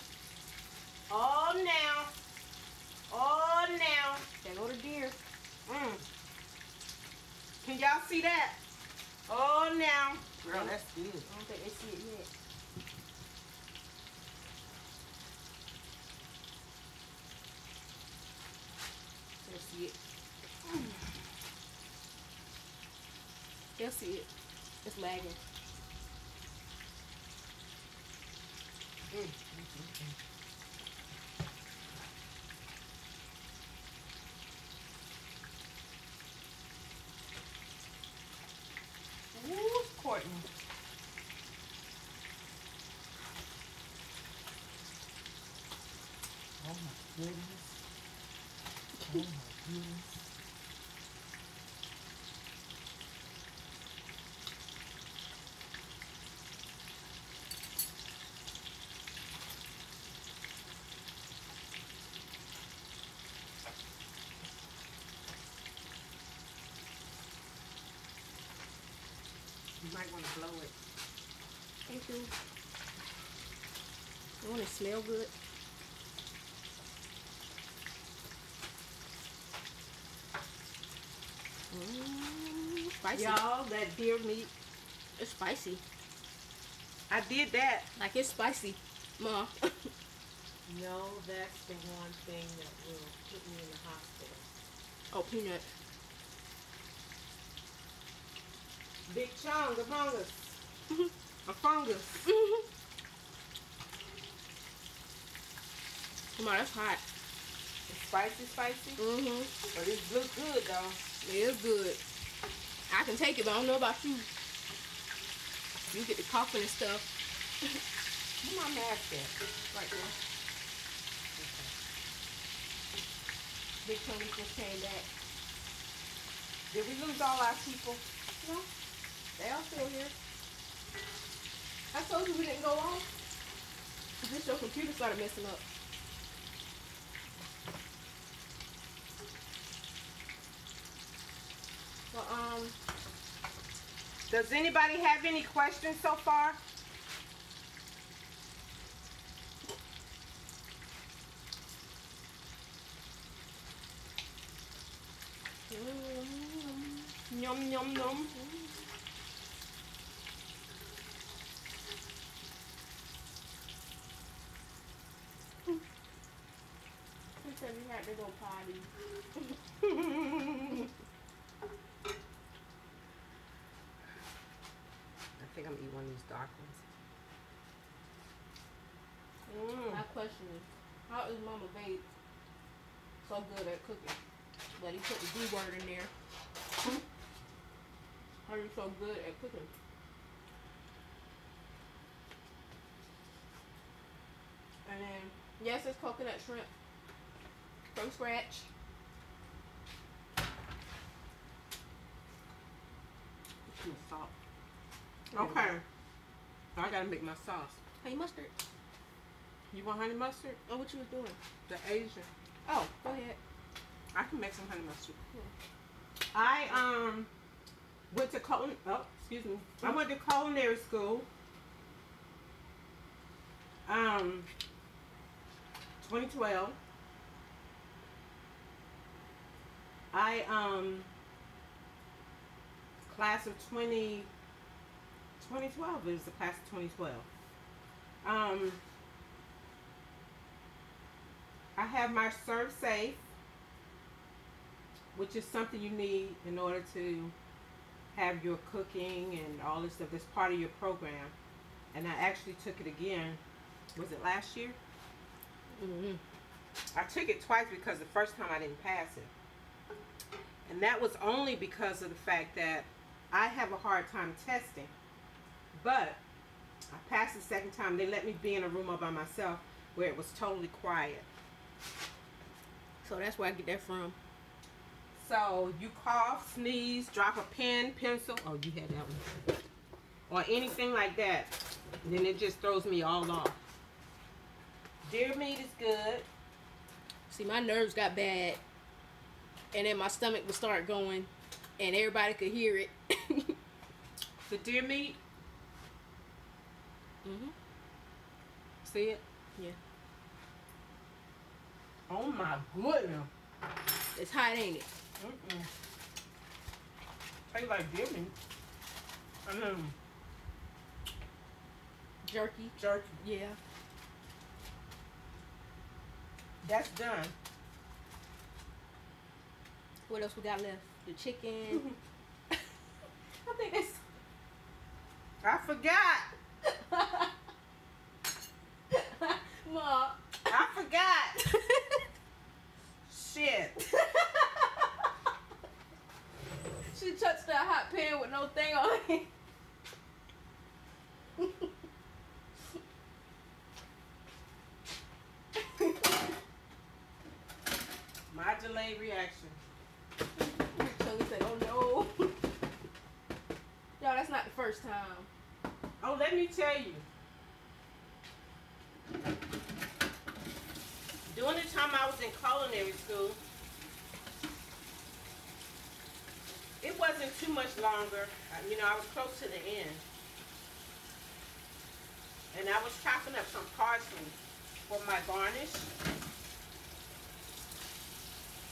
Oh, now. Oh, now. There go the deer. Can y'all see that? Oh, now. Girl, that's good. I don't think they see it yet. They'll see it. They'll see it. It's lagging. Who's Courtney? Oh my goodness. Oh my goodness. You might want to blow it. Thank you. You want it to smell good? Spicy. Y'all, that deer meat. It's spicy. I did that. Like, it's spicy, Ma. No, that's the one thing that will put me in the hospital. Oh, peanut. Big chunk of fungus. A fungus. Come on, that's hot. It's spicy. But it looks good though. It is good. I can take it, but I don't know about you. You get the coughing and stuff. Where my mask at? Right there. Okay. Big Tony just came back. Did we lose all our people? No, they all still here. I told you we didn't go long. Just your computer started messing up. Well, Does anybody have any questions so far? Yum, yum, yum. he said we had to go potty. I think I'm gonna eat one of these dark ones. My question is, how is Mama Babe so good at cooking? But he put the D word in there. How are you so good at cooking? And then, yes, it's coconut shrimp from scratch. Too much salt. Okay. I gotta make my sauce. Honey mustard. You want honey mustard? Oh, what you was doing? The Asian. Oh, go ahead. I can make some honey mustard. Yeah. I went to I went to culinary school. 2012. I class of 2012 is the class of 2012. I have my Serve Safe, which is something you need in order to have your cooking and all this stuff. That's part of your program. And I actually took it again. Was it last year? I took it twice because the first time I didn't pass it. And that was only because of the fact that I have a hard time testing. But I passed the second time. They let me be in a room all by myself where it was totally quiet. So that's where I get that from. So you cough, sneeze, drop a pen, pencil. Oh, you had that one. Or anything like that. Then it just throws me all off. Deer meat is good. See, my nerves got bad. And then my stomach would start going. And everybody could hear it. The deer meat. See it? Yeah. Oh my goodness. It's hot, ain't it? Tastes like deer meat. Jerky. Jerky. Yeah. That's done. What else we got left? The chicken. I think that's... I forgot. Ma. I forgot. Shit. She touched that hot pan with no thing on it. My delayed reaction. Chloe said, oh no. Y'all, that's not the first time. Oh, let me tell you. During the time I was in culinary school, it wasn't too much longer. You know, I was close to the end. And I was chopping up some parsley for my garnish.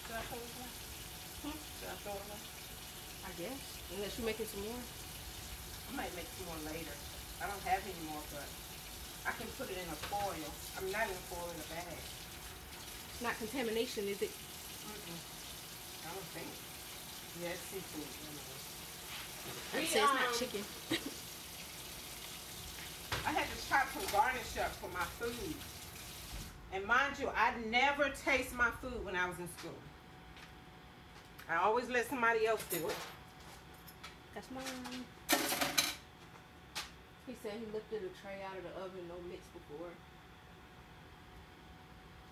Should I throw it away? Should I throw it away? I guess. Unless you're making some more. I might make some more later. I don't have any more, but I can put it in a foil. I mean, not in a foil, in a bag. It's not contamination, is it? I don't think. Yeah, it's seafood. I'd say it's not chicken. I had to chop some garnish up for my food. And mind you, I never taste my food when I was in school. I always let somebody else do it. That's mine. He said he lifted a tray out of the oven, no mix before.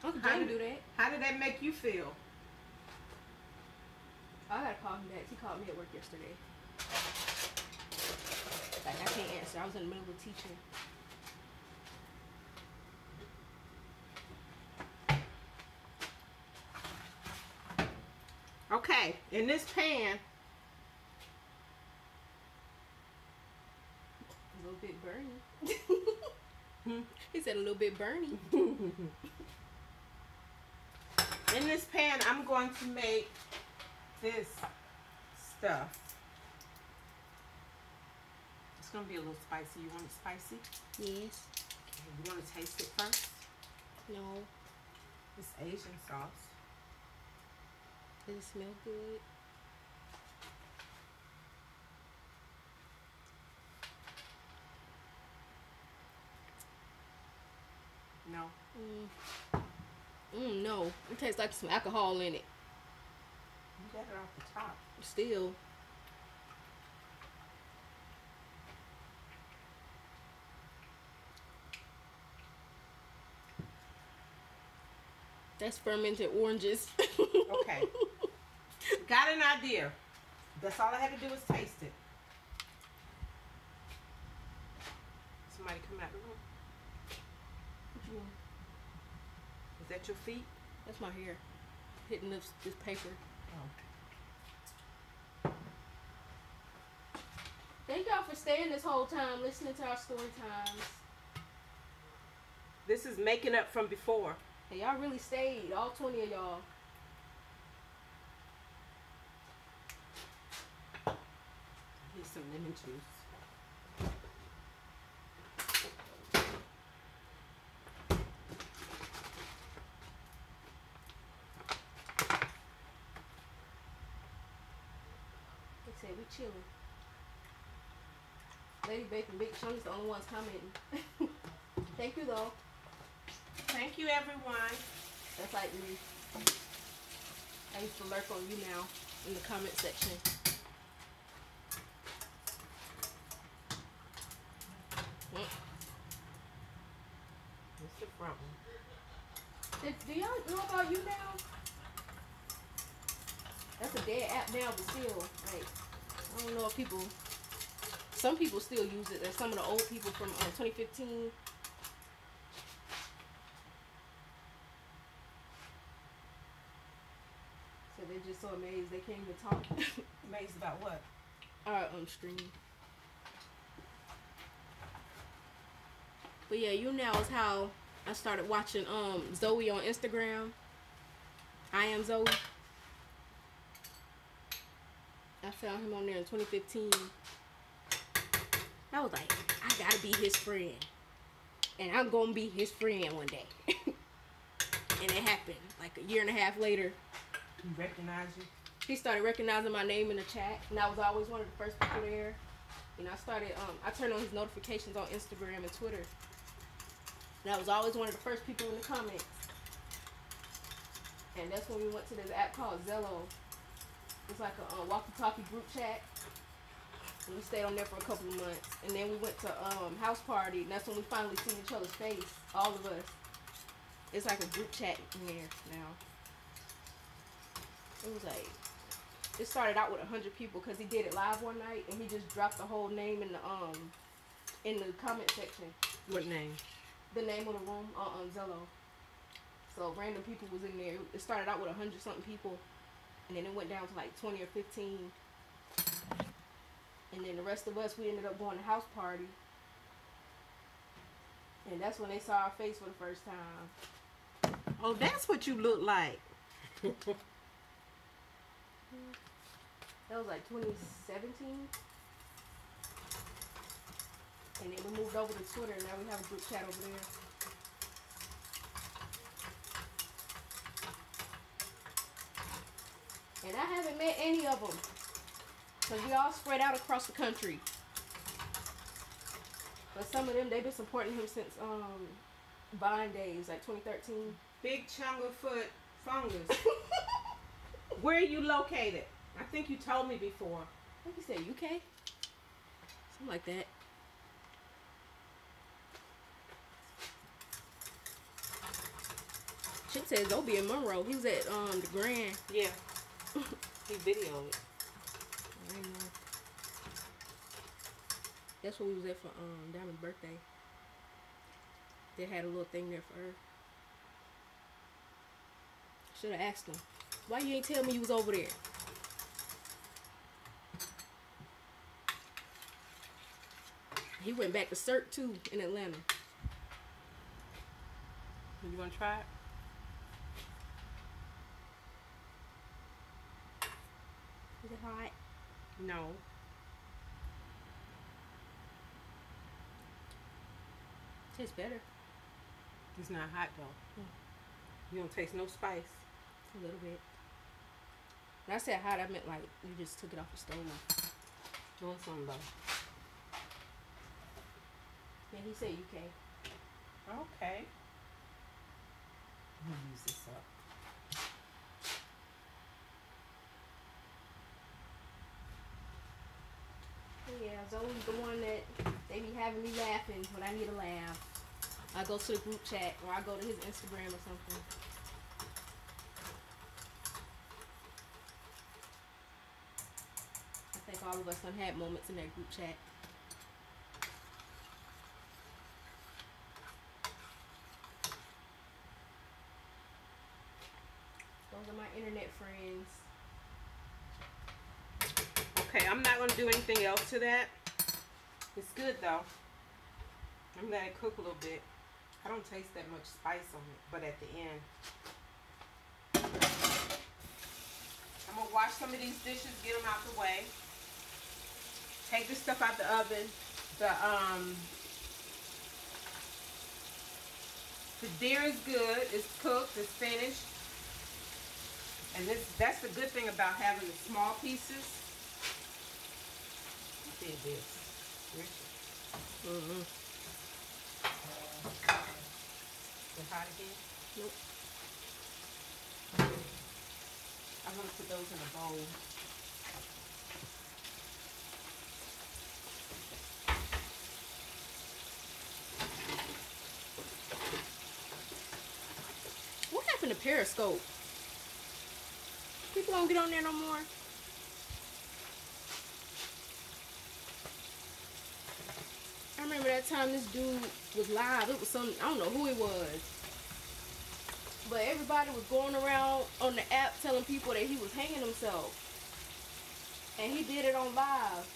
Uncle Jamie do that. How did that make you feel? I gotta call him back. He called me at work yesterday. Like, I can't answer. I was in the middle of teaching. Okay, in this pan, a little bit burny. He said a little bit burny. in this pan, I'm going to make this stuff. It's going to be a little spicy. You want it spicy? Yes. You want to taste it first? No. It's Asian sauce. Does it smell good? No. No. It tastes like some alcohol in it. You got it off the top. Still. That's fermented oranges. Okay. Got an idea. That's all I had to do was taste it. Somebody coming out the room. What you want? Is that your feet? That's my hair. Hitting this paper. Oh. Thank y'all for staying this whole time, listening to our story times. This is making up from before. Hey, y'all really stayed, all 20 of y'all. Here's some lemon juice. They said we chilling. Lady Bacon Big Chunks the only ones commenting. Thank you though. Thank you, everyone. That's like me. I used to lurk on you now in the comment section. What's the front one? Do y'all know about you now? That's a dead app now, but still, like, I don't know if some people still use it. There's some of the old people from 2015. So they're just so amazed they can't even talk. Amazed about what? Our stream. But yeah, you now is how I started watching Zoe on Instagram. I am Zoe. I found him on there in 2015. I was like, I gotta be his friend. And I'm gonna be his friend one day. And it happened. Like a year and a half later. He recognized you? He started recognizing my name in the chat. And I was always one of the first people there. And I started, I turned on his notifications on Instagram and Twitter. And I was always one of the first people in the comments. And that's when we went to this app called Zello. It's like a walkie-talkie group chat. And we stayed on there for a couple of months. And then we went to house party. And that's when we finally seen each other's face. All of us. It's like a group chat in there now. It was like, it started out with 100 people because he did it live one night. And he just dropped the whole name in the comment section. What name? The name of the room on Zello. So random people was in there. It started out with 100-something people. And then it went down to like 20 or 15. And then the rest of us, we ended up going to house party. And that's when they saw our face for the first time. Oh, that's what you look like. That was like 2017. And then we moved over to Twitter, and now we have a group chat over there. And I haven't met any of them, because we all spread out across the country. But some of them, they've been supporting him since Vine days, like 2013. Big Chungerfoot fungus. Where are you located? I think you told me before. I think he said UK. Something like that. Chip says Obie in Monroe. He was at the Grand. Yeah. He videoed it. I know. That's where we was at for Diamond's birthday. They had a little thing there for her. Should have asked him, why you ain't tell me you was over there? He went back to CERT too in Atlanta. You want to try it? Is it hot? No. Tastes better. It's not hot though. You don't taste no spice. A little bit. When I said hot, I meant like you just took it off the stove. Doing something though. Yeah, he said UK. Okay. I'm gonna use this up. Yeah, Zoe's the one that they be having me laughing when I need a laugh. I go to the group chat or I go to his Instagram or something. I think all of us done had moments in that group chat. Those are my internet friends. Okay, I'm not gonna do anything else to that. It's good though. I'm gonna let it cook a little bit. I don't taste that much spice on it, but at the end. I'm gonna wash some of these dishes, get them out the way. Take this stuff out the oven. The deer is good, it's cooked, it's finished. And that's the good thing about having the small pieces. Who did this? Richard. Mm-hmm. Is it hot again? Nope. I'm going to put those in a bowl. What happened to Periscope? People don't get on there no more. I remember that time this dude was live. It was some, I don't know who it was. But everybody was going around on the app telling people that he was hanging himself. And he did it on live.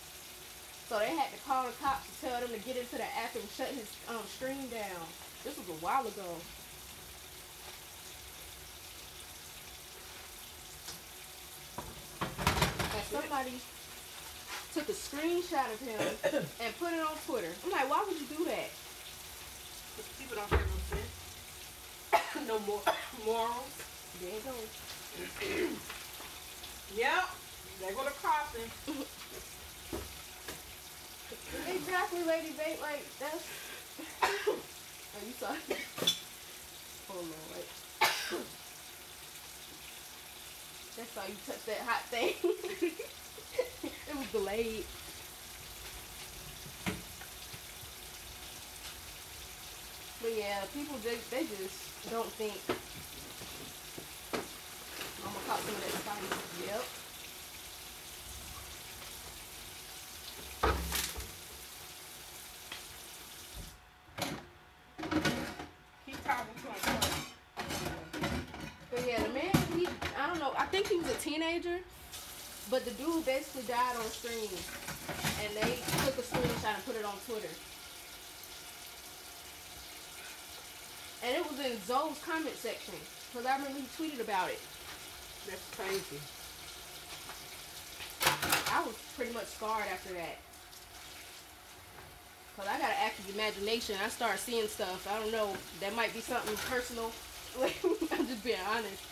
So they had to call the cops to tell them to get into the app and shut his stream down. This was a while ago. And somebody took a screenshot of him and put it on Twitter. I'm like, why would you do that? Because people don't have no sense. No more morals. There you go. Yep. There go the coffin. Exactly, Lady Bait. Like, that's... Oh, you saw it? Hold on, wait. That's how you touch that hot thing. It was delayed. But yeah, people, they just don't think. I'm gonna pop some of that spice. Yep. Keep talking to him. But yeah, the man, I don't know, I think he was a teenager, but the dude basically died on stream, and they took a screenshot and put it on Twitter. And it was in Zoe's comment section. Because I remember he tweeted about it. That's crazy. I was pretty much scarred after that. Because I got an active imagination. I start seeing stuff. I don't know. That might be something personal. I'm just being honest.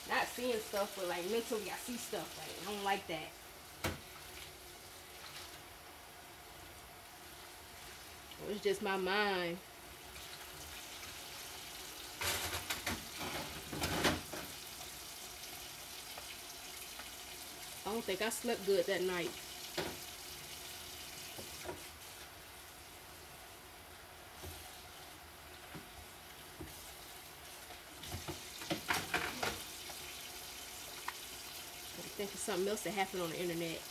Not seeing stuff, but like mentally I see stuff. Like, I don't like that. It's just my mind. I don't think I slept good that night. I think it's something else that happened on the internet.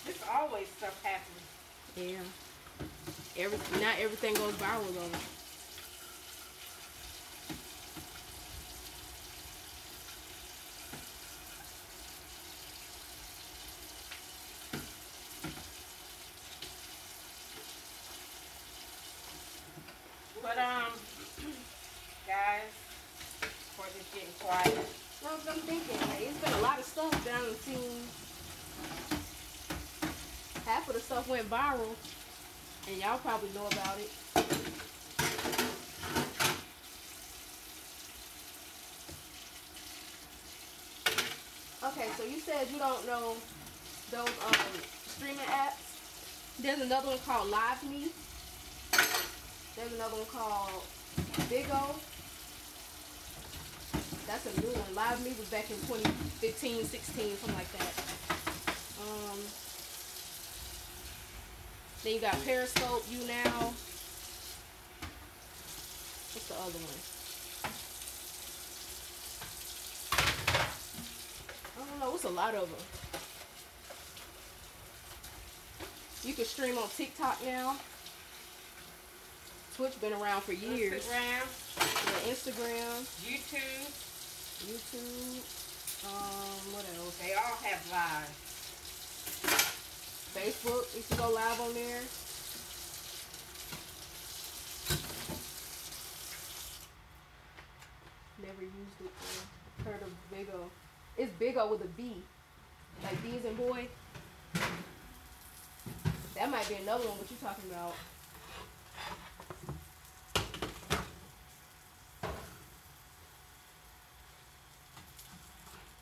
There's always stuff happening. Yeah. Not everything goes viral though. But guys, before this getting quiet. No, I'm thinking, like, it's been a lot of stuff that I've seen. Half of the stuff went viral, and y'all probably know about it. Okay, so you said you don't know those streaming apps. There's another one called Live Me. There's another one called Bigo. That's a new one. Live Me was back in 2015, 16, something like that. Then you got Periscope, YouNow. What's the other one? I don't know. It's a lot of them. You can stream on TikTok now. Twitch been around for years. Instagram. Yeah, Instagram. YouTube. What else? They all have live. Facebook, you can go live on there. Never used it before. Heard of Bigo. It's Bigo with a B. Like B as in boy. That might be another one, what you talking about.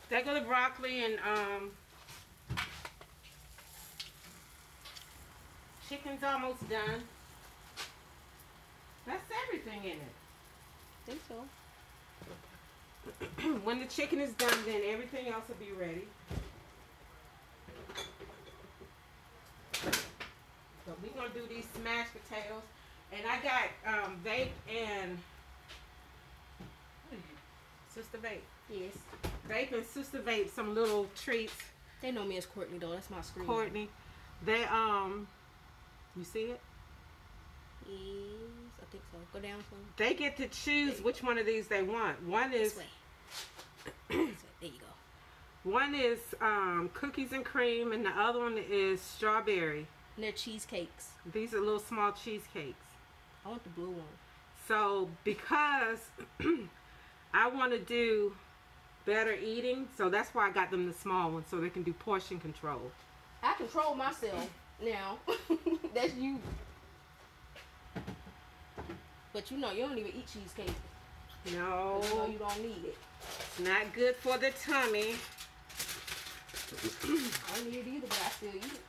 There go the broccoli and chicken's almost done. That's everything in it. I think so. When the chicken is done, then everything else will be ready. So we're gonna do these smashed potatoes, and I got Vape and Sister Vape. Yes. Vape and Sister Vape some little treats. They know me as Courtney though. That's my screen. Courtney, they you see it? Yes, I think so. Go down some. They get to choose which one of these they want. One is This way. This way. There you go. one is cookies and cream, and the other one is strawberry. And they're cheesecakes. These are little small cheesecakes. I want the blue one. So because I want to do better eating, so that's why I got them the small ones, so they can do portion control. I control myself now. That's you. But you know, you don't even eat cheesecake. No. You know you don't need it. It's not good for the tummy. I don't need it either, but I still eat it.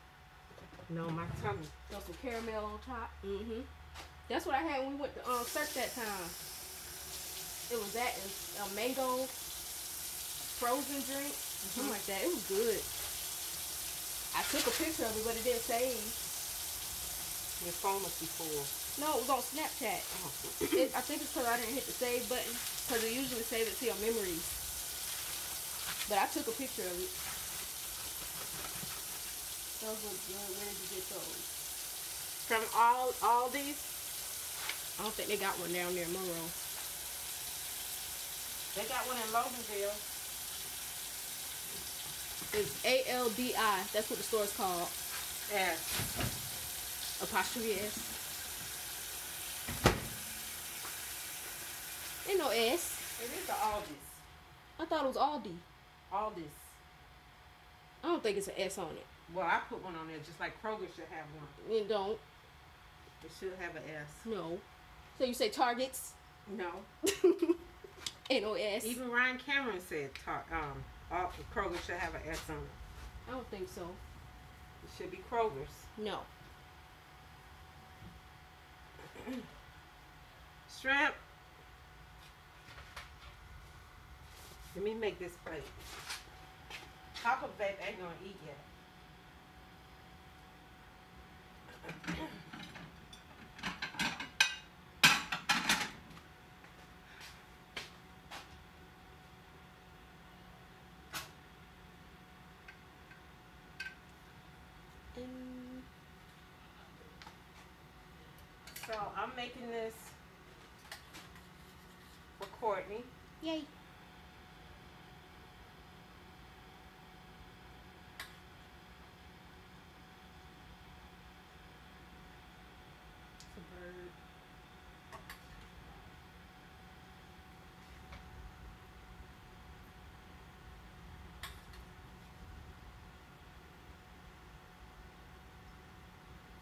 No, my tummy. Throw some caramel on top. Mm-hmm. That's what I had when we went to Cirque that time. It was that and mango frozen drink. Something like that. It was good. I took a picture of it, but it didn't save. Your phone must be full. No, it was on Snapchat. Oh. I think it's because I didn't hit the save button. Because it usually saves it to your memories. But I took a picture of it. Those look good. Where did you get those? From all these? I don't think they got one down there in Monroe. They got one in Loganville. It's ALBI. That's what the store is called. Yes. Apostrophe S. Ain't no S. It is the Aldi's. I thought it was Aldi. Aldi's. I don't think it's an S on it. Well, I put one on there just like Kroger should have one. It don't. It should have an S. No. So you say Targets? No. Ain't no S. Even Ryan Cameron said Kroger should have an S on it. I don't think so. It should be Kroger's. No. Shrimp. Let me make this plate. Papa babe ain't gonna eat yet. So I'm making this for Courtney. Yay. It's a bird.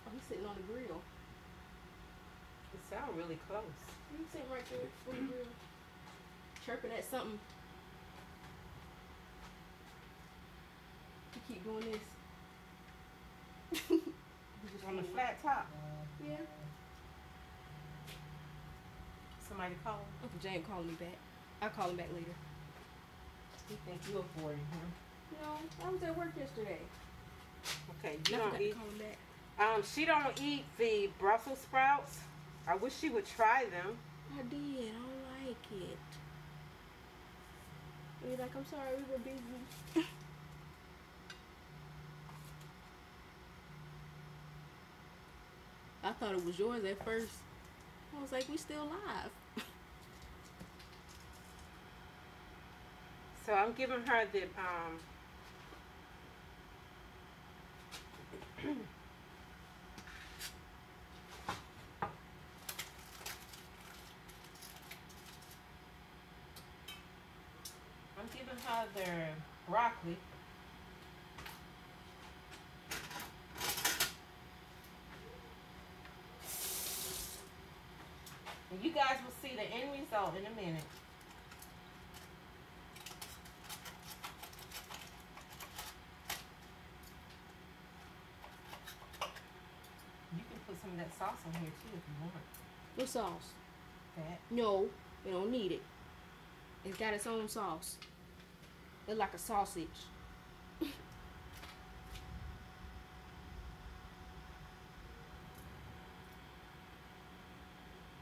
Oh, he's sitting on the grill. It sounds really close. He's sitting right there on the grill. Chirping at something. You keep doing this. On the flat top. Yeah. Somebody call him. Uncle James calling me back. I'll call him back later. He think you avoiding him. No, I was at work yesterday. Okay, you I don't forgot to eat. call him back. She don't eat the Brussels sprouts. I wish she would try them. I did. I don't like it. He's like, I'm sorry, we were busy. I thought it was yours at first. I was like, we still live. So I'm giving her the I'm giving her their broccoli. And you guys will see the end result in a minute. You can put some of that sauce on here too if you want. What sauce? That. No, we don't need it. It's got its own sauce. It's like a sausage.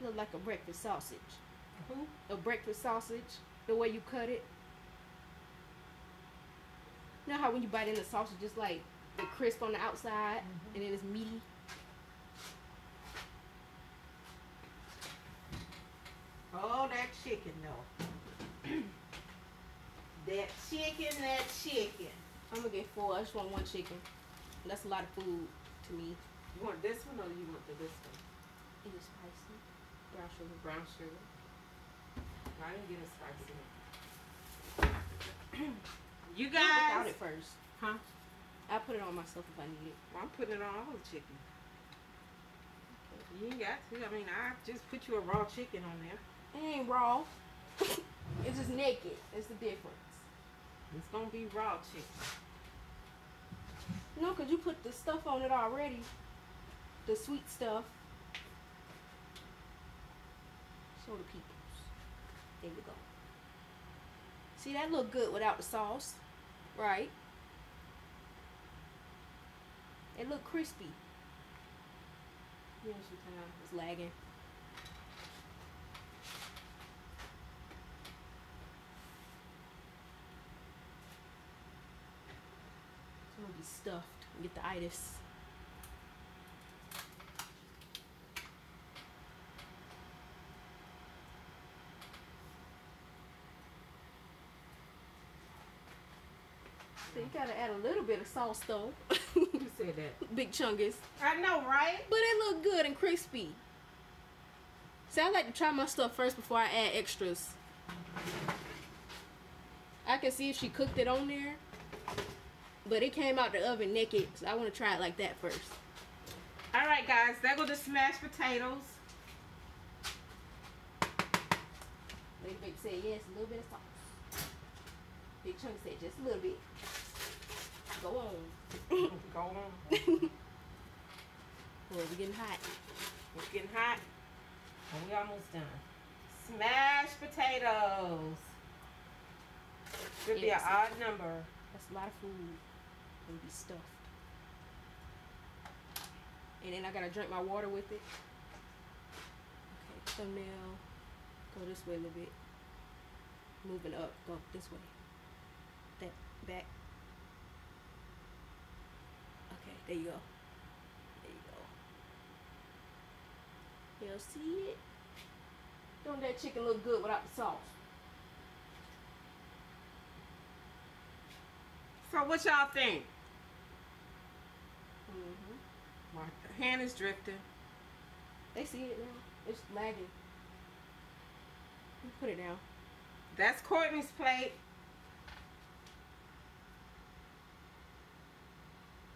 Look like a breakfast sausage. Who? A breakfast sausage. The way you cut it. You know how when you bite in the sausage, just like the crisp on the outside, and then it's meaty. Oh, that chicken though. That chicken. I'm gonna get 4. I just want 1 chicken. That's a lot of food to me. You want this one or you want this one? It is spicy. Brown sugar. Brown sugar. I didn't get a spicy one. You Not without guys. it first. Huh? I'll put it on myself if I need it. Well, I'm putting it on all the chicken. You ain't got to. I mean, I just put you a raw chicken on there. It ain't raw. It's just naked. It's the difference. It's gonna be raw chicken. No, because you put the stuff on it already. The sweet stuff. Show the peoples. There we go. See, that look good without the sauce. Right? It look crispy. Yeah, sometimes it's lagging. It's gonna be stuffed and get the itis. So you gotta add a little bit of sauce though. Who said that? Big chungus. I know, right? But it look good and crispy. See, I like to try my stuff first before I add extras. I can see if she cooked it on there, but it came out the oven naked, so I want to try it like that first. All right, guys, there go the smashed potatoes. Lady Baby said yes, a little bit of sauce. Big Chunk said just a little bit. Go on. Go on. Boy, we getting hot. It's getting hot. And we almost done. Smashed potatoes. Should be an odd number. That's a lot of food. Gonna be stuffed. And then I gotta drink my water with it. Okay, thumbnail. Go this way a little bit. Moving up. Go this way. That back. Okay, there you go. There you go. Y'all see it? Don't that chicken look good without the sauce? So what y'all think? Mm-hmm. My hand is drifting. They see it now. It's lagging. Put it down. That's Courtney's plate.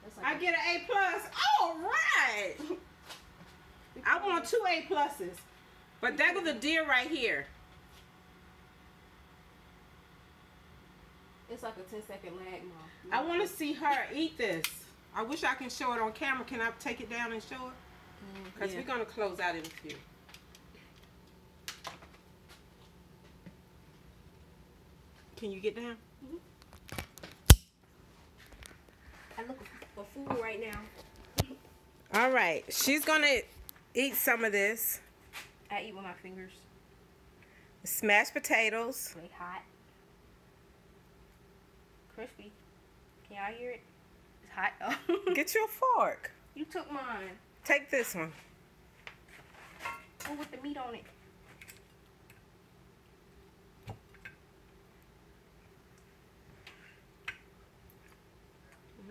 That's like I get an A+. All right. I want 2 A+. But that was the deer right here. It's like a 10-second lag, Mom. I want to see her eat this. I wish I can show it on camera. Can I take it down and show it? Because we're going to close out in a few. Can you get down? Mm-hmm. I'm looking for food right now. All right. She's going to eat some of this. I eat with my fingers. Smashed potatoes. Really hot. Crispy. Can y'all hear it? It's hot. Oh. Get you a fork. You took mine. Take this one. Oh, with the meat on it.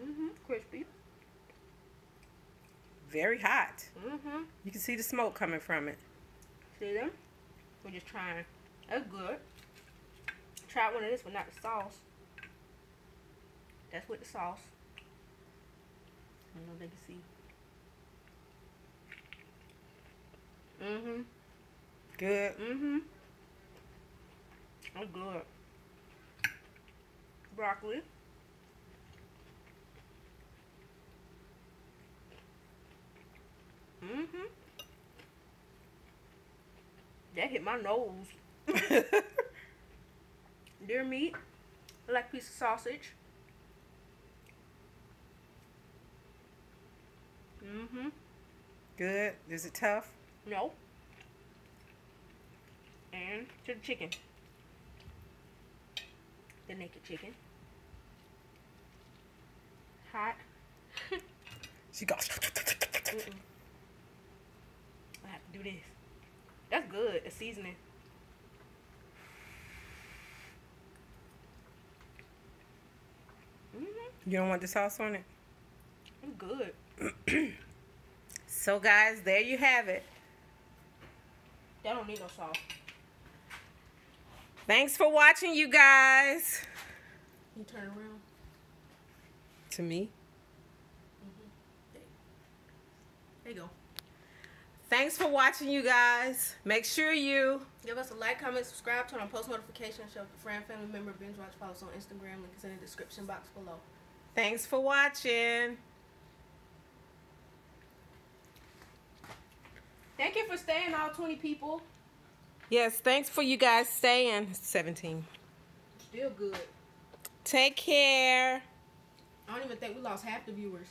Mm-hmm. Crispy. Very hot. Mm-hmm. You can see the smoke coming from it. See them? We're just trying. That's good. Try one of this, but not the sauce. That's with the sauce. I don't know if they can see. Mm-hmm. Good. Mm-hmm. That's good. Broccoli. Mm-hmm. That hit my nose. Deer meat. I like a piece of sausage. Mm-hmm. Good. Is it tough? No. And to the chicken. The naked chicken. Hot. She goes. Mm-mm. I have to do this. That's good. The seasoning. Mm-hmm. You don't want the sauce on it? It's good. So guys, there you have it. That don't need no sauce. Thanks for watching, you guys. You turn around. To me. Mm-hmm. There you go. Thanks for watching, you guys. Make sure you give us a like, comment, subscribe, turn on post notifications, show a friend, family member, binge watch, follow us on Instagram. Link is in the description box below. Thanks for watching. Thank you for staying, all 20 people. Yes, thanks for you guys staying. 17. Still good. Take care. I don't even think we lost half the viewers.